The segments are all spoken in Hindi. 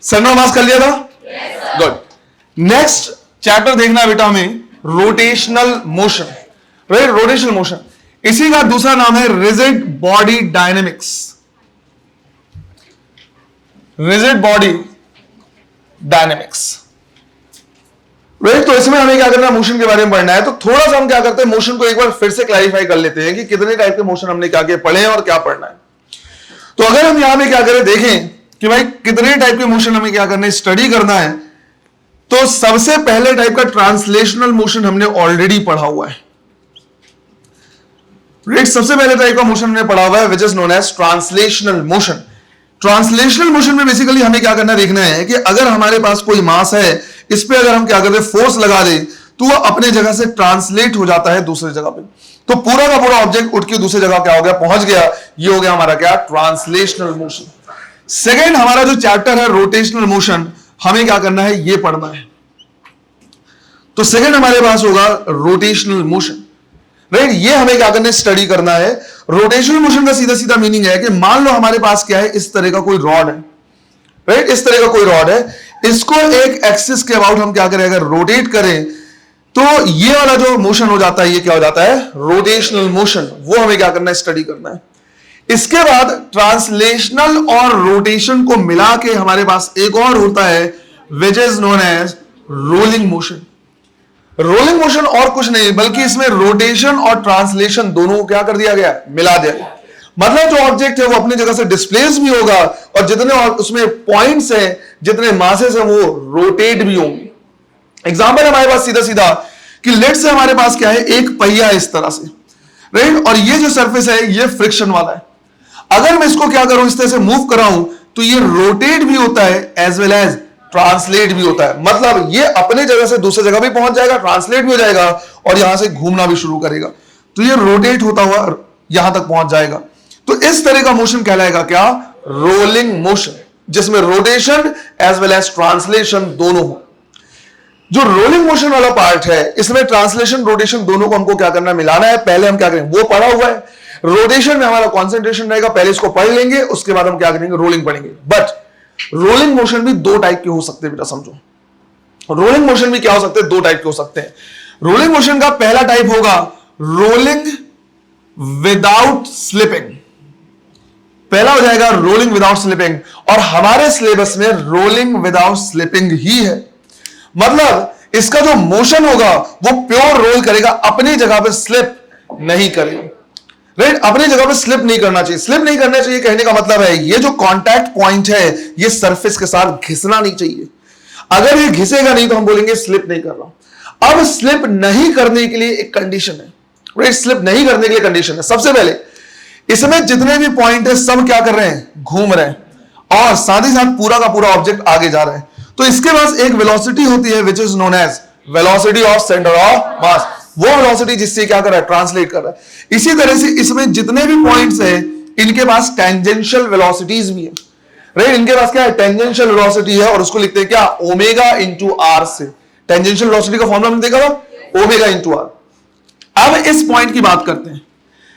सेंटर ऑफ मास कर लिया था? गुड। नेक्स्ट चैप्टर देखना बेटा हमें rotational motion, right? Rotational motion, इसी का दूसरा नाम है rigid body dynamics. Rigid body dynamics, right? तो इसमें हमें क्या करना है, मोशन के बारे में पढ़ना है। तो थोड़ा सा हम क्या करते हैं, मोशन को एक बार फिर से क्लैरिफाई कर लेते हैं कि कितने टाइप के मोशन हमने क्या पढ़े हैं और क्या पढ़ना है। तो अगर हम यहां पे क्या करें, देखें कि भाई कितने टाइप के मोशन हमें क्या करना है, स्टडी करना है। तो सबसे पहले टाइप का ट्रांसलेशनल मोशन हमने ऑलरेडी पढ़ा हुआ है, राइट? सबसे पहले टाइप का मोशन हमने पढ़ा हुआ है which is known as translational motion. Translational motion में बेसिकली हमें क्या करना देखना है कि अगर हमारे पास कोई मास है, इस पे अगर हम क्या करते हैं, फोर्स लगा दे, तो वो अपने जगह से ट्रांसलेट हो जाता है दूसरी जगह पे। तो पूरा का पूरा ऑब्जेक्ट उठ के दूसरी जगह क्या हो गया, पहुंच गया। ये हो गया हमारा क्या, ट्रांसलेशनल मोशन। सेकेंड हमारा जो चैप्टर है रोटेशनल मोशन, हमें क्या करना है, ये पढ़ना है। तो सेकेंड हमारे पास होगा रोटेशनल मोशन, राइट? ये हमें क्या करना है, स्टडी करना है। रोटेशनल मोशन का सीधा सीधा मीनिंग है कि मान लो हमारे पास क्या है, इस तरह का कोई रॉड है, राइट? इस तरह का कोई रॉड है, इसको एक एक्सिस के अबाउट हम क्या करें, अगर रोटेट करें, तो ये वाला जो मोशन हो जाता है, ये क्या हो जाता है, रोटेशनल मोशन। वो हमें क्या करना है, स्टडी करना है। इसके बाद ट्रांसलेशनल और रोटेशन को मिला के हमारे पास एक और होता है which is known as rolling motion. Rolling motion और कुछ नहीं बल्कि इसमें रोटेशन और ट्रांसलेशन दोनों को क्या कर दिया गया, मिला दिया गया। मतलब जो ऑब्जेक्ट है वो अपनी जगह से डिस्प्लेस भी होगा और जितने उसमें पॉइंट्स हैं, जितने मासेस हैं, वो रोटेट भी होंगे। एग्जांपल हमारे पास सीधा सीधा कि लेट से हमारे पास क्या है, एक पहिया इस तरह से, राइट? और ये जो सरफेस है ये फ्रिक्शन वाला है। अगर मैं इसको क्या करूं, इस तरह से मूव कराऊं, तो ये रोटेट भी होता है एज वेल एज ट्रांसलेट भी होता है। मतलब ये अपने जगह से दूसरी जगह भी पहुंच जाएगा, ट्रांसलेट भी हो जाएगा और यहां से घूमना भी शुरू करेगा। तो ये रोटेट होता हुआ यहां तक पहुंच जाएगा। तो इस तरह का मोशन कहलाएगा क्या, रोलिंग मोशन, जिसमें rotation as well as translation दोनों हो। जो रोलिंग मोशन वाला पार्ट है, इसमें ट्रांसलेशन रोटेशन दोनों को हमको क्या करना, मिलाना है। पहले हम क्या करेंगे, वो पढ़ा हुआ है। रोटेशन में हमारा कॉन्सेंट्रेशन रहेगा, पहले इसको पढ़ लेंगे, उसके बाद हम क्या करेंगे, रोलिंग पढ़ेंगे। बट रोलिंग मोशन भी दो टाइप के हो सकते हैं बेटा, समझो। रोलिंग मोशन भी क्या हो सकते हैं, दो टाइप के हो सकते हैं। रोलिंग मोशन का पहला टाइप होगा रोलिंग विदाउट स्लिपिंग। पहला हो जाएगा रोलिंग विदाउट स्लिपिंग, और हमारे सिलेबस में रोलिंग विदाउट स्लिपिंग ही है। मतलब इसका जो मोशन होगा वो प्योर रोल करेगा, अपनी जगह पे स्लिप नहीं करेगा, राइट? अपनी जगह पे स्लिप नहीं करना चाहिए। स्लिप नहीं करना चाहिए कहने का मतलब है ये जो कांटेक्ट पॉइंट है ये सरफेस के साथ घिसना नहीं चाहिए। अगर ये घिसेगा नहीं तो हम बोलेंगे स्लिप नहीं कर रहा। अब स्लिप नहीं करने के लिए एक कंडीशन है, राइट? स्लिप नहीं करने के लिए कंडीशन है, सबसे पहले इसमें जितने भी पॉइंट है सब क्या कर रहे हैं, घूम रहे हैं और साथ ही साथ पूरा का पूरा ऑब्जेक्ट आगे जा रहा है। तो इसके पास एक वेलोसिटी होती है which is known as velocity of centre of mass. वो वेलोसिटी जिससे क्या कर रहा है, ट्रांसलेट कर रहा है। इसी तरह से इसमें जितने भी पॉइंट्स हैं इनके पास टेंजेंशियल वेलोसिटीज भी है, राइट? इनके पास क्या है, टेंजेंशियल वेलोसिटी है और उसको लिखते हैं क्या, ओमेगा इंटू आर से। टेंजेंशियल वेलोसिटी का फॉर्मूला हमने देखा था, ओमेगा इंटू आर। अब इस पॉइंट की बात करते हैं,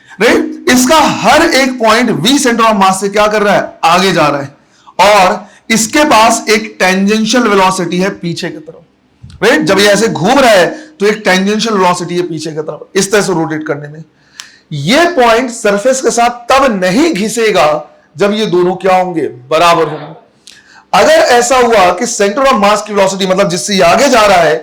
राइट? इसका हर एक point V centre of mass से क्या कर रहा है, आगे जा रहा है और इसके पास एक टेंजेंशियल वेलोसिटी है पीछे की तरफ, राइट? जब ये ऐसे घूम रहा है तो एक टेंजेंशियल वेलोसिटी है पीछे की तरफ, इस तरह से रोटेट करने में। ये पॉइंट सरफेस के साथ तब नहीं घिसेगा जब ये दोनों क्या होंगे, बराबर होंगे। अगर ऐसा हुआ कि सेंटर ऑफ मास की वेलोसिटी, मतलब जिससे ये आगे जा रहा है,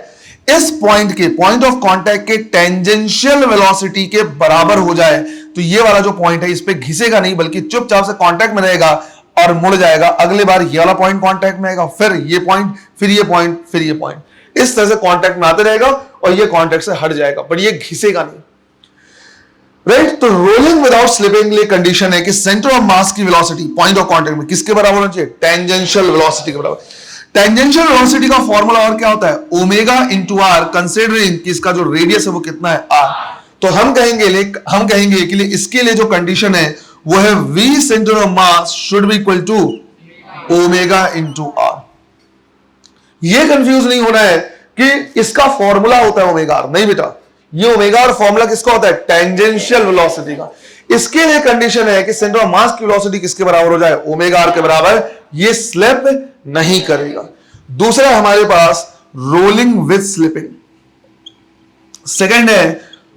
इस पॉइंट के, पॉइंट ऑफ कांटेक्ट के टेंजेंशियल वेलोसिटी के बराबर हो जाए, तो ये वाला जो पॉइंट है इस पे घिसेगा नहीं बल्कि चुपचाप से कांटेक्ट में रहेगा और मुड़ जाएगा। अगले बार ये वाला पॉइंट कांटेक्ट में आएगा, फिर ये पॉइंट, फिर ये पॉइंट, फिर ये पॉइंट, इस तरह से कांटेक्ट में आते रहेगा और ये कांटेक्ट से हट जाएगा, पर ये घिसेगा नहीं, राइट? तो रोलिंग विदाउट स्लिपिंग के लिए कंडीशन है कि सेंटर ऑफ मास की वेलोसिटी पॉइंट ऑफ कांटेक्ट में किसके बराबर होना चाहिए, टेंजेंशियल वेलोसिटी के बराबर। टेंजेंशियल वेलोसिटी का फॉर्मूला और क्या होता है, ओमेगा इंटू आर, कंसीडरिंग कि इसका जो रेडियस है वो कितना है, आर। तो हम कहेंगे कि इसके लिए जो कंडीशन है वो है V centre of mass should be equal to omega into R. ये कंफ्यूज नहीं होना है कि इसका फॉर्मूला होता है ओमेगा आर, नहीं बेटा, ये ओमेगा आर फॉर्मूला किसका होता है, टेंजेंशियल वेलोसिटी का। इसके लिए कंडीशन है कि सेंटर ऑफ मास की वेलोसिटी किसके बराबर हो जाए, ओमेगा आर के बराबर। ये स्लिप नहीं करेगा। दूसरा हमारे पास रोलिंग विथ स्लिपिंग, सेकंड है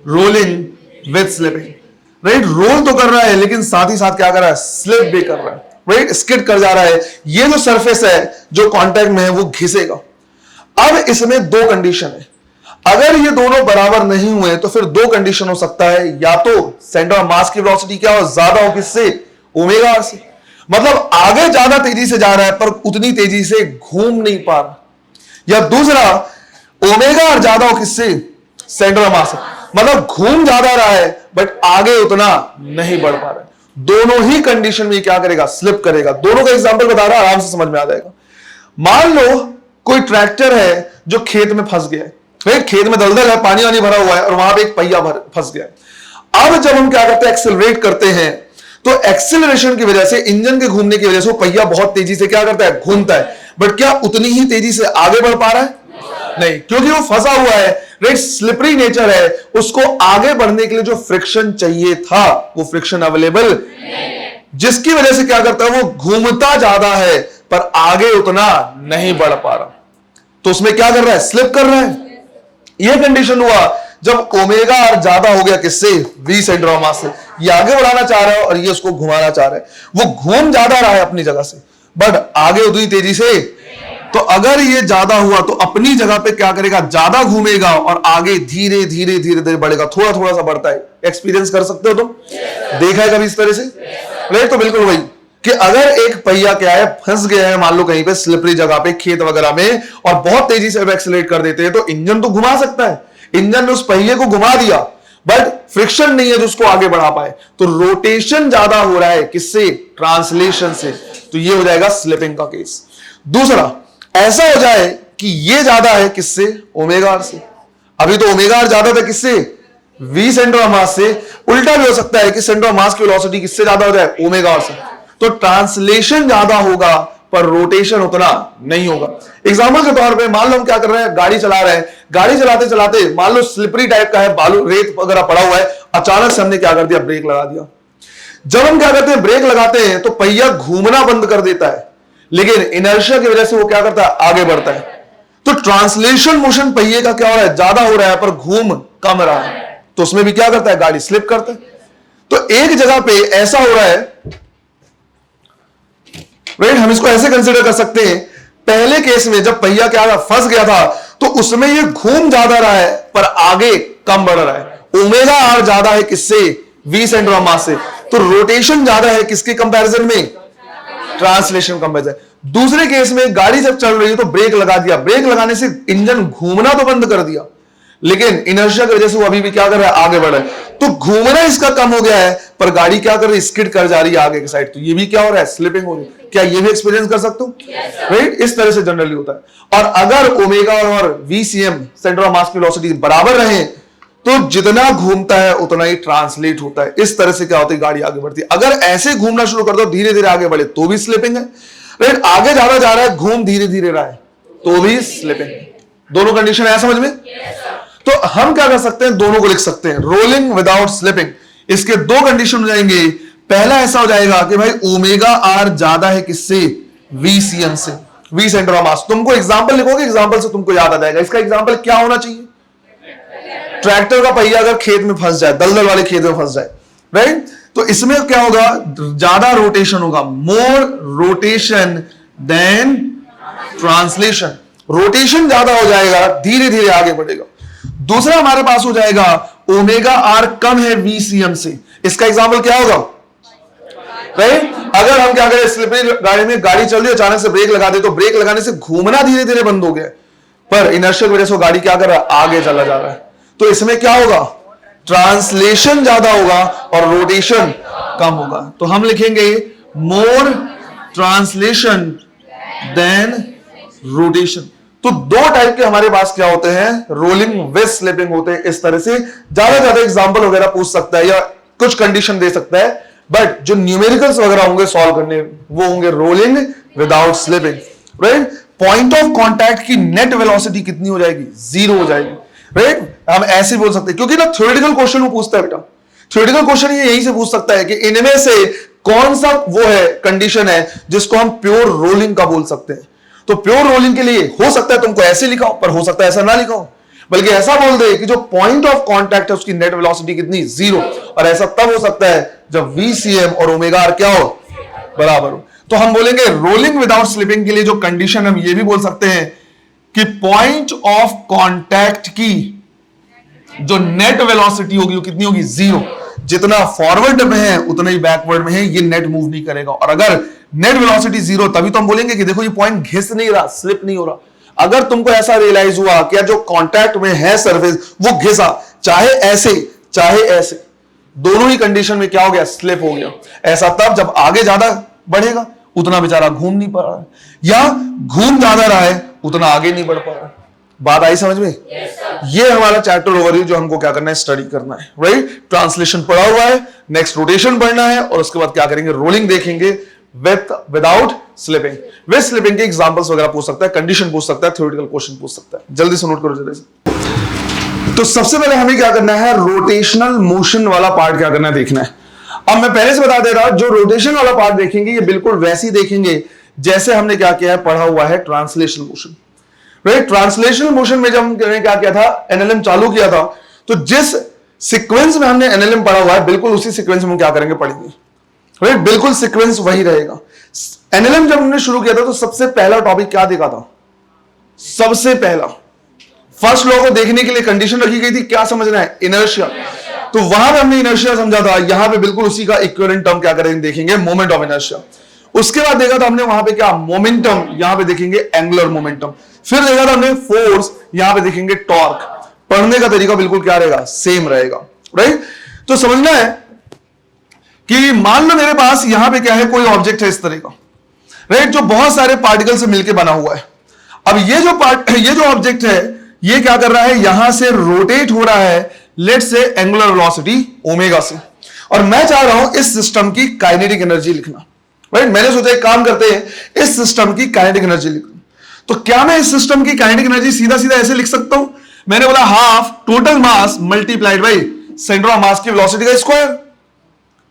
rolling with slipping. Right, roll तो कर रहा है लेकिन साथ ही साथ क्या कर रहा है, स्लिप भी कर रहा है। राइट, स्किड कर जा रहा है। ये जो सरफेस है जो कांटेक्ट में है वो घिसेगा। अब इसमें दो कंडीशन है, अगर ये दोनों बराबर नहीं हुए तो फिर दो कंडीशन हो सकता है, या तो सेंटर ऑफ मास की वेलोसिटी क्या हो, ज्यादा हो किससे, ओमेगा आर से, मतलब आगे ज्यादा तेजी से जा रहा है पर उतनी तेजी से घूम नहीं पा रहा, या दूसरा ओमेगा आर ज्यादा हो किससे, सेंटर ऑफ मास से, मतलब घूम ज्यादा रहा है बट आगे उतना नहीं बढ़ पा रहा है। दोनों ही कंडीशन में क्या करेगा, स्लिप करेगा। दोनों का एग्जांपल बता रहा, आराम से समझ में आ जाएगा। मान लो कोई ट्रैक्टर है जो खेत में फंस गया है, राइट, खेत में दलदल है, पानी वानी भरा हुआ है और वहां पे एक पहिया फंस गया है। अब जब हम क्या करते हैं, एक्सेलरेट करते हैं, तो एक्सेलरेशन की वजह से, इंजन के घूमने की वजह से वो पहिया बहुत तेजी से क्या करता है, घूमता है, बट क्या उतनी ही तेजी से आगे बढ़ पा रहा है, नहीं, क्योंकि वो फंसा हुआ है, राइट, स्लिपरी नेचर है, उसको आगे बढ़ने के लिए जो फ्रिक्शन चाहिए था वो फ्रिक्शन अवेलेबल नहीं, जिसकी वजह से क्या करता है, वो घूमता ज्यादा है पर आगे उतना नहीं बढ़ पा रहा, तो उसमें क्या कर रहा है, स्लिप कर रहा है। यह कंडीशन हुआ जब ओमेगा आर ज्यादा हो गया किससे, वी सेंटर ऑफ मास से। ये आगे बढ़ाना चाह रहा है और ये उसको घुमाना चाह रहा है, वो घूम ज्यादा रहा है अपनी जगह से बट आगे उतनी तेजी से। तो अगर ये ज्यादा हुआ तो अपनी जगह पे क्या करेगा, ज्यादा घूमेगा और आगे धीरे धीरे धीरे धीरे बढ़ेगा, थोड़ा थोड़ा सा बढ़ता है। एक्सपीरियंस कर सकते हो तुम, देखा है कभी इस तरह से, राइट। तो बिल्कुल वही कि अगर एक पहिया क्या है, फंस गया है मान लो कहीं पे स्लिपरी जगह पे, खेत वगैरह में, और बहुत तेजी से एक्सेलरेट कर देते हैं तो इंजन तो घुमा सकता है, इंजन ने उस पहिए को घुमा दिया बट फ्रिक्शन नहीं है जो उसको आगे बढ़ा पाए, तो रोटेशन ज्यादा हो रहा है किससे, ट्रांसलेशन से, तो ये हो जाएगा स्लिपिंग का केस। दूसरा, ऐसा हो जाए कि ये ज्यादा है किससे, ओमेगा आर से। अभी तो ओमेगा आर ज्यादा था किससे, वी सेंटर ऑफ मास से। उल्टा भी हो सकता है कि सेंटर ऑफ मास की वेलोसिटी किससे ज्यादा हो जाए, ओमेगा आर से, तो ट्रांसलेशन ज्यादा होगा पर रोटेशन उतना नहीं होगा। एग्जांपल के तौर पे मान लो हम क्या कर रहे हैं, गाड़ी चला रहे हैं, गाड़ी चलाते चलाते मान लो स्लिपरी टाइप का है, बालू रेत वगैरह पड़ा हुआ है, अचानक से हमने क्या कर दिया, ब्रेक लगा दिया। जब हम क्या करते हैं, ब्रेक लगाते हैं तो पहिया घूमना बंद कर देता है, लेकिन इनर्शिया की वजह से वो क्या करता है, आगे बढ़ता है। तो ट्रांसलेशन मोशन पहिए का क्या हो रहा है, ज्यादा हो रहा है पर घूम कम रहा है, तो उसमें भी क्या करता है, गाड़ी स्लिप करता है। तो एक जगह पे ऐसा हो रहा है, राइट, हम इसको ऐसे कंसीडर कर सकते हैं, पहले केस में जब पहिया क्या फंस गया था तो उसमें ये घूम ज्यादा रहा है पर आगे कम बढ़ रहा है। ओमेगा आर ज्यादा है किससे, वी सेंटर ऑफ मास से, तो रोटेशन ज्यादा है किसके कंपैरिजन में, ट्रांसलेशन कंपैरिजन। दूसरे केस में गाड़ी जब चल रही है तो ब्रेक लगा दिया, ब्रेक लगाने से इंजन घूमना तो बंद कर दिया लेकिन इनर्शिया की वजह से वो अभी भी क्या कर रहा है, आगे बढ़ रहा है, तो घूमना इसका कम हो गया है पर गाड़ी क्या कर रही है, स्किड कर जा रही है आगे की साइड, तो ये भी क्या हो रहा है, स्लिपिंग हो रही है। क्या ये भी एक्सपीरियंस कर सकते हो, राइट, इस तरह से जनरली होता है। और अगर ओमेगा और वीसीएम सेंटर ऑफ मास की वेलोसिटी बराबर रहे तो जितना घूमता है उतना ही ट्रांसलेट होता है। इस तरह से क्या होता है, गाड़ी आगे बढ़ती है। अगर ऐसे घूमना शुरू कर दो, धीरे धीरे आगे बढ़े तो भी स्लिपिंग है, राइट, आगे ज्यादा जा रहा है, घूम धीरे धीरे रहा है तो भी स्लिपिंग है। दोनों कंडीशन है समझ में। तो हम क्या कर सकते हैं, दोनों को लिख सकते हैं, रोलिंग विदाउट स्लिपिंग। इसके दो कंडीशन हो जाएंगे। पहला ऐसा हो जाएगा कि भाई ओमेगा आर ज्यादा है किससे, वीसीएम से, वी सेंटर ऑफ मास। तुमको एग्जांपल लिखोगे, एग्जांपल से तुमको याद आ जाएगा। इसका एग्जांपल क्या होना चाहिए, ट्रैक्टर का पहिया अगर खेत में फंस जाए, दलदल वाले खेत में फंस जाए, राइट, तो इसमें क्या होगा, ज्यादा रोटेशन होगा, मोर रोटेशन देन ट्रांसलेशन। रोटेशन ज्यादा हो जाएगा, धीरे धीरे आगे बढ़ेगा। दूसरा हमारे पास हो जाएगा ओमेगा आर कम है वीसीएम से। इसका एग्जांपल क्या होगा, राइट, अगर हम क्या करें, स्लिपरी गाड़ी में गाड़ी चल रही है, अचानक से ब्रेक लगा दे तो ब्रेक लगाने से घूमना धीरे धीरे बंद हो गया पर इनर्शिया की वजह से गाड़ी क्या कर रहा है, आगे चला जा रहा है, तो इसमें क्या होगा, ट्रांसलेशन ज्यादा होगा और रोटेशन कम होगा। तो हम लिखेंगे मोर ट्रांसलेशन देन रोटेशन। तो दो टाइप के हमारे पास क्या होते हैं, रोलिंग विद स्लिपिंग होते हैं। इस तरह से ज्यादा एग्जांपल वगैरह पूछ सकता है या कुछ कंडीशन दे सकता है, बट जो न्यूमेरिकल्स वगैरह होंगे सॉल्व करने वो होंगे rolling without slipping, right. Point of contact की नेट वेलोसिटी कितनी हो जाएगी, 0 हो जाएगी, राइट। हम ऐसे बोल सकते हैं क्योंकि ना थ्योरेटिकल क्वेश्चन वो पूछता है बेटा, थ्योरेटिकल क्वेश्चन ये यहीं से पूछ सकता है कि इनमें से कौन सा वो है कंडीशन है जिसको हम प्योर रोलिंग का बोल सकते हैं। तो प्योर रोलिंग के लिए हो सकता है तुमको ऐसे लिखा हो, पर हो सकता है ऐसा ना लिखा हो, बल्कि ऐसा बोल दे कि जो पॉइंट ऑफ कांटेक्ट है उसकी नेट वेलोसिटी कितनी, 0। और ऐसा तब हो सकता है जब VCM और ओमेगा आर क्या हो, बराबर हो। तो हम बोलेंगे रोलिंग विदाउट स्लिपिंग के लिए जो कंडीशन, हम ये भी बोल सकते हैं कि पॉइंट ऑफ कांटेक्ट की जो नेट वेलोसिटी होगी वो कितनी होगी, 0। जितना फॉरवर्ड में है उतना ही बैकवर्ड में है, ये नेट मूव नहीं करेगा। और अगर नेट वेलोसिटी 0, तभी तो हम बोलेंगे कि देखो ये पॉइंट घिस नहीं रहा, स्लिप नहीं हो रहा। अगर तुमको ऐसा रियलाइज हुआ कि जो कांटेक्ट में है सरफेस वो घिसा, चाहे ऐसे चाहे ऐसे, दोनों ही कंडीशन में क्या हो गया, स्लिप हो गया। ऐसा तब जब आगे ज्यादा बढ़ेगा उतना बेचारा घूम नहीं पा रहा है, या घूम ज्यादा रहा है उतना आगे नहीं बढ़ पा रहा है। बात आई समझ में? ये हमारा चैप्टर ओवरव्यू जो हमको क्या करना है, स्टडी करना है, राइट। ट्रांसलेशन पढ़ा हुआ है, नेक्स्ट रोटेशन पढ़ना है, और उसके बाद क्या करेंगे, रोलिंग देखेंगे with without slipping. With slipping के एग्जांपल्स वगैरह पूछ सकता है, कंडीशन पूछ सकता है, थ्योरेटिकल क्वेश्चन पूछ सकता है। जल्दी से नोट करो जल्दी से। तो सबसे पहले हमें क्या करना है, रोटेशनल मोशन वाला पार्ट क्या करना है, देखना है। अब मैं पहले से बता दे रहा, जो रोटेशन वाला पार्ट देखेंगे ये बिल्कुल वैसे ही देखेंगे जैसे हमने क्या किया है, पढ़ा हुआ है translational motion, right. Translational motion में जब हमने क्या किया था, एनएलएम चालू किया था, तो जिस सीक्वेंस में हमने एनएलएम पढ़ा हुआ है बिल्कुल उसी सीक्वेंस में हम क्या करेंगे, पढ़ेंगे, राइट। बिल्कुल सीक्वेंस वही रहेगा। एनएलएम जब हमने शुरू किया था तो सबसे पहला टॉपिक क्या देखा था, सबसे पहला फर्स्ट लॉ को देखने के लिए कंडीशन रखी गई थी, क्या समझना है, इनर्शिया। तो वहां पे हमने इनर्शिया समझा था, यहां पे बिल्कुल उसी का इक्विवेलेंट टर्म क्या करेंगे, देखेंगे, मोमेंट ऑफ इनर्शिया। उसके बाद देखा था हमने वहां पे क्या, मोमेंटम, यहां पे देखेंगे एंगुलर मोमेंटम। फिर देखा था हमने फोर्स, यहां पे देखेंगे टॉर्क। पढ़ने का तरीका बिल्कुल क्या रहेगा, सेम रहेगा, राइट। तो समझना है कि मान लो मेरे पास यहां पे क्या है, कोई ऑब्जेक्ट है इस तरह का, राइट, जो बहुत सारे पार्टिकल से मिलकर बना हुआ है। अब ये जो ऑब्जेक्ट है ये क्या कर रहा है, यहां से रोटेट हो रहा है, let's say angular velocity omega से, और मैं चाह रहा हूं इस सिस्टम की काइनेटिक एनर्जी लिखना, राइट। मैंने सोचा एक काम करते हैं, इस सिस्टम की काइनेटिक एनर्जी लिखना। तो क्या मैं इस सिस्टम की काइनेटिक एनर्जी सीधा सीधा ऐसे लिख सकता हूं, मैंने बोला half total mass multiplied by centre of मास की वेलोसिटी का स्क्वायर।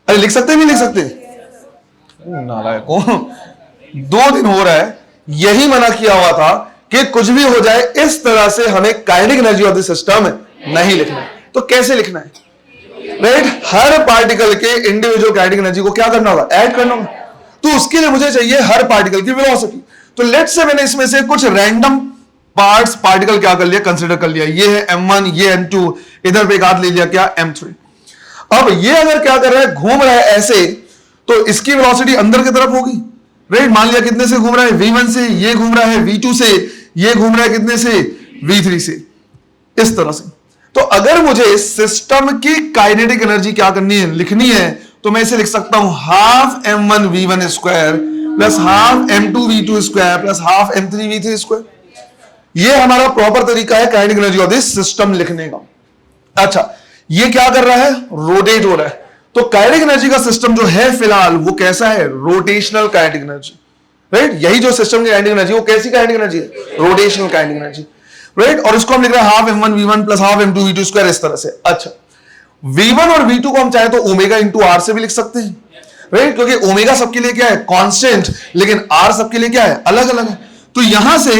अरे लिख सकते नहीं लिख सकते, नालायकों, 2 दिन हो रहा है यही मना किया हुआ था कि कुछ भी हो जाए इस तरह से हमें kinetic energy of the system नहीं लिखना है। तो कैसे लिखना है, राइट, हर पार्टिकल के इंडिविजुअल काइनेटिक एनर्जी को क्या करना होगा, ऐड करना होगा। तो उसके लिए मुझे चाहिए हर पार्टिकल की वेलोसिटी। तो लेट्स से मैंने इसमें से कुछ रैंडम पार्ट्स पार्टिकल क्या कर लिया, कंसीडर कर लिया, ये है m1, ये m2, इधर पे एक हाथ ले लिया क्या, m3। अब ये अगर क्या कर रहा है, घूम रहा है ऐसे, तो इसकी वेलोसिटी अंदर की तरफ होगी, राइट। मान लिया कितने से घूम रहा है, v1 से, ये घूम रहा है v2 से, ये घूम रहा है कितने से, v3 से, इस तरह से। तो अगर मुझे सिस्टम की काइनेटिक एनर्जी क्या करनी है, लिखनी है, तो मैं इसे लिख सकता हूं half m1 v1 square plus half m2 v2 square plus half m3 v3 square. ये हमारा प्रॉपर तरीका है kinetic energy of this system लिखने का। अच्छा, ये क्या कर रहा है, रोटेट हो रहा है। तो काइनेटिक एनर्जी का सिस्टम जो है फिलहाल वो कैसा है, रोटेशनल काइनेटिक एनर्जी, राइट। यही जो सिस्टम की काइनेटिक एनर्जी वो कैसी काइनेटिक एनर्जी है, रोटेशनल काइनेटिक एनर्जी, राइट। और इसको हम लिख रहे हैं half m1 v1 plus half m2 v2 square, इस तरह से। अच्छा, v1 और v2 को हम चाहे तो ओमेगा इंटू आर से भी लिख सकते हैं, राइट, क्योंकि ओमेगा सबके लिए क्या है, कांस्टेंट, लेकिन आर सबके लिए क्या है, अलग अलग है। तो यहां से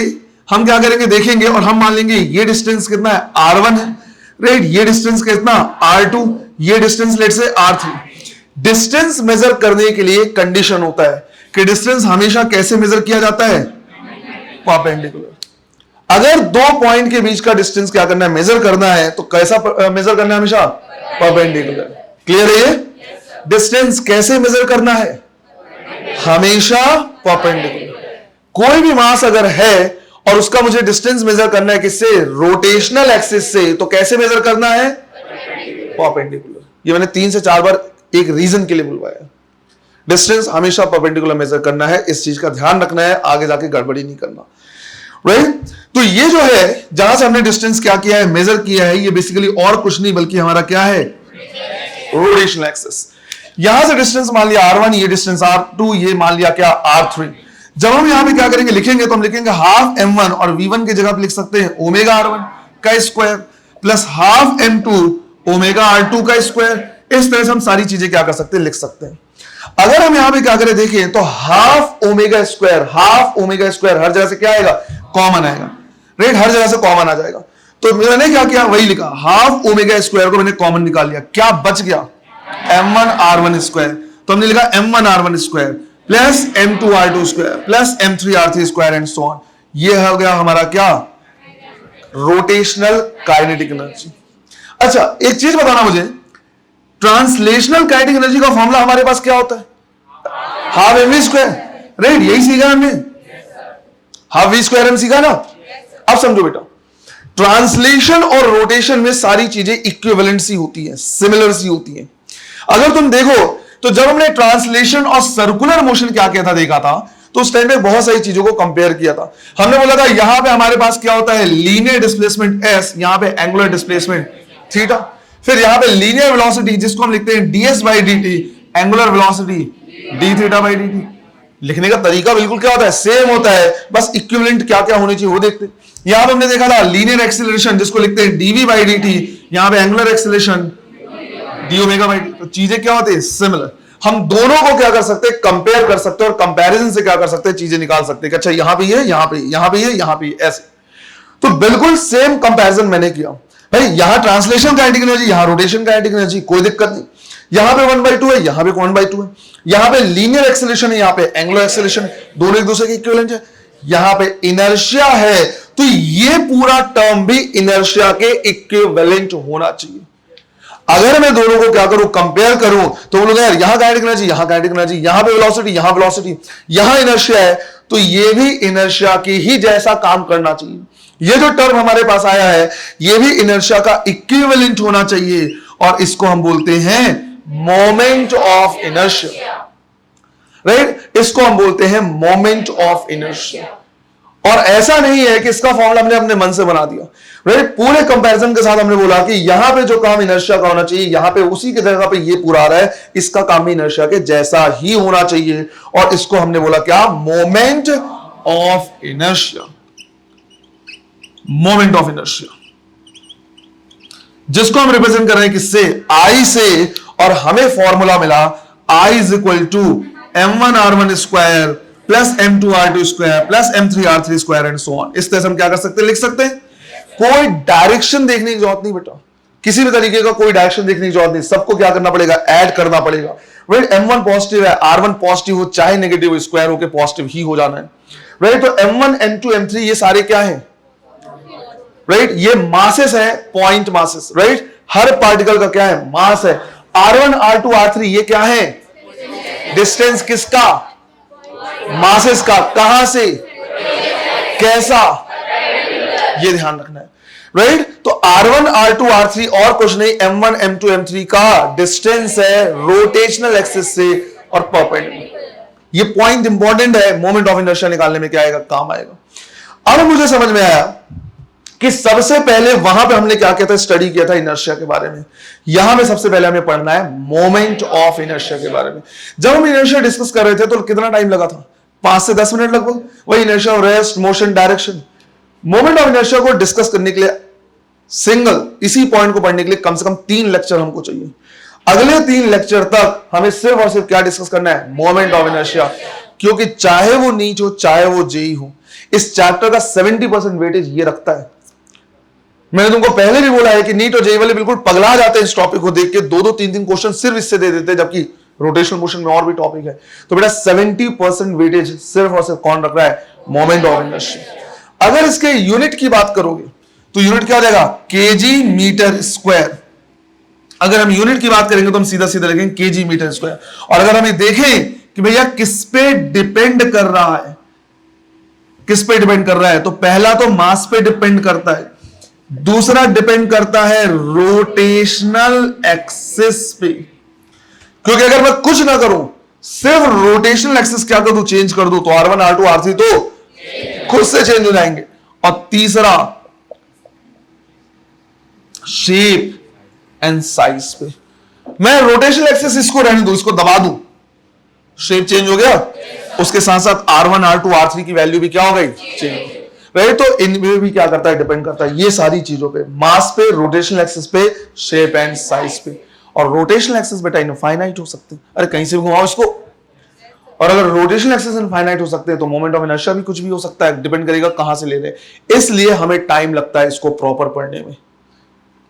हम क्या करेंगे, देखेंगे, और हम मान लेंगे ये डिस्टेंस कितना है, r1 है, राइट, ये डिस्टेंस कितना, r2, ये डिस्टेंस लेट से r3। डिस्टेंस मेजर करने के लिए कंडीशन होता है कि डिस्टेंस हमेशा कैसे मेजर किया जाता है, परपेंडिकुलर। अगर 2 पॉइंट के बीच का डिस्टेंस क्या करना है, मेजर करना है, तो कैसा मेजर करना है, हमेशा परपेंडिकुलर। क्लियर है ये? डिस्टेंस कैसे मेजर करना है, हमेशा परपेंडिकुलर। कोई भी मास अगर है और उसका मुझे डिस्टेंस मेजर करना है किससे, रोटेशनल एक्सिस से, तो कैसे मेजर करना है, परपेंडिकुलर। ये मैंने 3 से 4 बार एक रीजन के लिए बुलवाया। डिस्टेंस हमेशा परपेंडिकुलर मेजर करना है, इस चीज का ध्यान रखना है, आगे जाके गड़बड़ी नहीं करना, राइट। तो ये जो है जहां से हमने डिस्टेंस क्या किया है, मेजर किया है, ये बेसिकली और कुछ नहीं बल्कि हमारा क्या है, रोटेशनल एक्सिस। यहां से डिस्टेंस मान लिया r1, ये डिस्टेंस r2, ये मान लिया क्या, r3। जब हम यहां पे क्या करेंगे, लिखेंगे, तो हम लिखेंगे हाफ m1 और v1 की जगह पे लिख सकते हैं ओमेगा r1 का square plus half m2 omega r2 का स्क्वायर। इस तरह से हम सारी चीजें क्या कर सकते हैं, लिख सकते हैं। अगर हम यहां पे क्या करें देखें तो हाफ ओमेगा स्क्वायर हर जगह से क्या आएगा, कॉमन आएगा, राइट, हर जगह से कॉमन आ जाएगा। तो मैंने क्या किया, वही लिखा, हाफ ओमेगा स्क्वायर को मैंने कॉमन निकाल लिया, क्या बच गया, m1r1 स्क्वायर। तो हमने लिखा m1r1 square plus m2r2 square plus m3r3 square and so on. ये हो गया हमारा क्या, रोटेशनल काइनेटिक एनर्जी। अच्छा एक चीज बताना मुझे, ट्रांसलेशनल काइनेटिक एनर्जी का फॉर्मूला हमारे पास क्या होता है, half M V square, right, यही सीखा हमने, हाफ वी स्क्वायर हम सीखा ना। अब समझो बेटा, ट्रांसलेशन और रोटेशन में सारी चीजें इक्विवेलेंट सी होती है, सिमिलर सी होती है। अगर तुम देखो तो जब हमने ट्रांसलेशन और सर्कुलर मोशन क्या कहता देखा था, तो उस टाइम पे बहुत सारी चीजों को कंपेयर किया था। हमने बोला था यहां पे हमारे पास क्या होता है, लीनियर डिस्प्लेसमेंट s, यहां पे एंगुलर डिस्प्लेसमेंट थीटा, फिर यहां पे लीनियर वेलोसिटी जिसको हम लिखते हैं ds by dt, angular velocity d theta by dt। लिखने का तरीका बिल्कुल क्या होता है, सेम होता है, बस इक्विवेलेंट क्या क्या होनी चाहिए वो देखते। यहां पे हमने देखा था लीनियर एक्सीलरेशन जिसको लिखते हैं dv बाई dt, यहां पे angular acceleration D omega by D. तो चीजें क्या होती है, सिमिलर। हम दोनों को क्या कर सकते हैं, कंपेयर कर सकते हैं, और कंपैरिजन से क्या कर सकते हैं, चीजें निकाल सकते हैं कि अच्छा यहां पे ये, यहां पे यहां पे ये, यहां पे ऐसे। तो बिल्कुल सेम कंपैरिजन मैंने किया भाई, यहां ट्रांसलेशन काइनेटिक एनर्जी, यहां रोटेशन काइनेटिक एनर्जी, कोई दिक्कत नहीं। यहां पे 1/2 है, यहां पे 1/2 है, यहां पे लीनियर एक्सीलरेशन है, यहां पे एंगुलर एक्सीलरेशन, दोनों एक दूसरे के इक्विवेलेंट है। यहां पे इनर्शिया है, तो ये पूरा टर्म भी इनर्शिया के इक्विवेलेंट होना चाहिए। अगर मैं दोनों को क्या करूं, कंपेयर करूं, तो बोलोगे यार यहां काइनेटिक एनर्जी, यहां काइनेटिक एनर्जी, यहां पे वेलोसिटी, यहां वेलोसिटी, यहां इनर्शिया है, तो ये भी इनर्शिया की ही जैसा काम करना चाहिए। ये जो टर्म हमारे पास आया है, ये भी इनर्शिया का इक्विवेलेंट होना चाहिए, और इसको हम बोलते हैं मोमेंट ऑफ इनर्शिया, राइट, इसको हम बोलते हैं मोमेंट ऑफ इनर्शिया। और ऐसा नहीं है कि इसका फॉर्मूला हमने अपने मन से बना दिया, राइट, पूरे कंपैरिजन के साथ हमने बोला कि यहां पे जो काम इनर्शिया का होना चाहिए, यहां पे उसी की जगह पे ये पूरा आ रहा है, इसका काम भी इनर्शिया के जैसा ही होना चाहिए, और इसको हमने बोला क्या, moment of inertia, moment of inertia, जिसको हम रिप्रेजेंट कर रहे हैं किससे, आई से, और हमें फॉर्मूला मिला I is equal to m1r1 square plus m2r2 square plus m3r3 square and so on. इस तरह से हम क्या कर सकते हैं, लिख सकते हैं। कोई डायरेक्शन देखने की जरूरत नहीं बेटा, किसी भी तरीके का कोई डायरेक्शन देखने की जरूरत नहीं, सबको क्या करना पड़ेगा, ऐड करना पड़ेगा। राइट, m1 पॉजिटिव है, r1 पॉजिटिव हो चाहे नेगेटिव हो, स्क्वायर होकर पॉजिटिव ही हो जाना है। राइट, तो m1 m2 m3 ये सारे क्या है, राइट, ये मासेस है, पॉइंट मासेस, राइट, हर पार्टिकल का क्या है, मास है। r1 r2 r3 ये क्या है, डिस्टेंस किसका, मासेस का, कहां से, कैसा, ये ध्यान रखना है, राइट। तो r1 r2 r3 और कुछ नहीं, m1 m2 m3 का डिस्टेंस है रोटेशनल एक्सिस से और परपेंडिकुलर। ये पॉइंट इंपॉर्टेंट है, मोमेंट ऑफ इनर्शिया निकालने में क्या आएगा, काम आएगा। अब मुझे समझ में आया कि सबसे पहले वहां पे हमने क्या किया था, स्टडी किया था इनर्शिया के बारे में। यहां पे सबसे पहले हमें पढ़ना है मोमेंट ऑफ इनर्शिया के बारे में। जब हम इनर्शिया डिस्कस कर रहे थे तो कितना टाइम लगा था, 5 से 10 मिनट लगभग। वही inertia of rest, motion, direction. Moment of inertia को डिस्कस करने के लिए, सिंगल इसी पॉइंट को पढ़ने के लिए कम से कम 3 लेक्चर हमको चाहिए। अगले 3 लेक्चर तक हमें सिर्फ और सिर्फ क्या डिस्कस करना है, मोमेंट ऑफ इनर्शिया। क्योंकि चाहे वो नीच हो चाहे वो जेई हो, इस चैप्टर का 70% वेटेज ये रखता है। मैंने तुमको पहले भी बोला है कि नीट और जेई वाले बिल्कुल पगला जाते हैं इस टॉपिक को देख के, 2-2, 3-3 क्वेश्चन सिर्फ इससे दे देते हैं, जबकि रोटेशनल मोशन में और भी टॉपिक है। तो बेटा 70% वेटेज सिर्फ और सिर्फ कौन रख रहा है, मोमेंट ऑफ इनर्शिया। अगर इसके यूनिट की बात करोगे तो यूनिट क्या हो जाएगा, केजी मीटर स्क्वायर। अगर हम यूनिट की बात करेंगे तो हम सीधा सीधा लिखेंगे केजी मीटर स्क्वायर। और अगर हमें देखें कि भैया किस पे डिपेंड कर रहा है, किस पे डिपेंड कर रहा है, तो पहला तो मास पे डिपेंड करता है, दूसरा डिपेंड करता है रोटेशनल एक्सिस पे। क्योंकि अगर मैं कुछ ना करूं, सिर्फ रोटेशनल एक्सिस क्या कर दूं, चेंज कर दूं, तो r1 r2 r3 तो खुद से चेंज हो जाएंगे। और तीसरा शेप एंड साइज पे। मैं रोटेशनल एक्सिस इसको रहने दूं, इसको दबा दूं, शेप चेंज हो गया, उसके साथ साथ r1 r2 r3 की वैल्यू भी क्या हो गई, चेंज। राइट, तो इनमें भी क्या करता है, डिपेंड करता है ये सारी चीजों पे, मास पे, रोटेशनल एक्सिस पे, शेप एंड साइज पे। और रोटेशनल एक्सिस बेटा इनफाइनाइट हो सकते हैं, अरे कहीं से भी घुमाओ इसको और अगर रोटेशनल एक्सिस इनफाइनाइट हो सकते हैं तो मोमेंट ऑफ इनर्शिया भी कुछ भी हो सकता है, डिपेंड करेगा कहां से ले रहे हैं। इसलिए हमें टाइम लगता है इसको प्रॉपर पढ़ने में।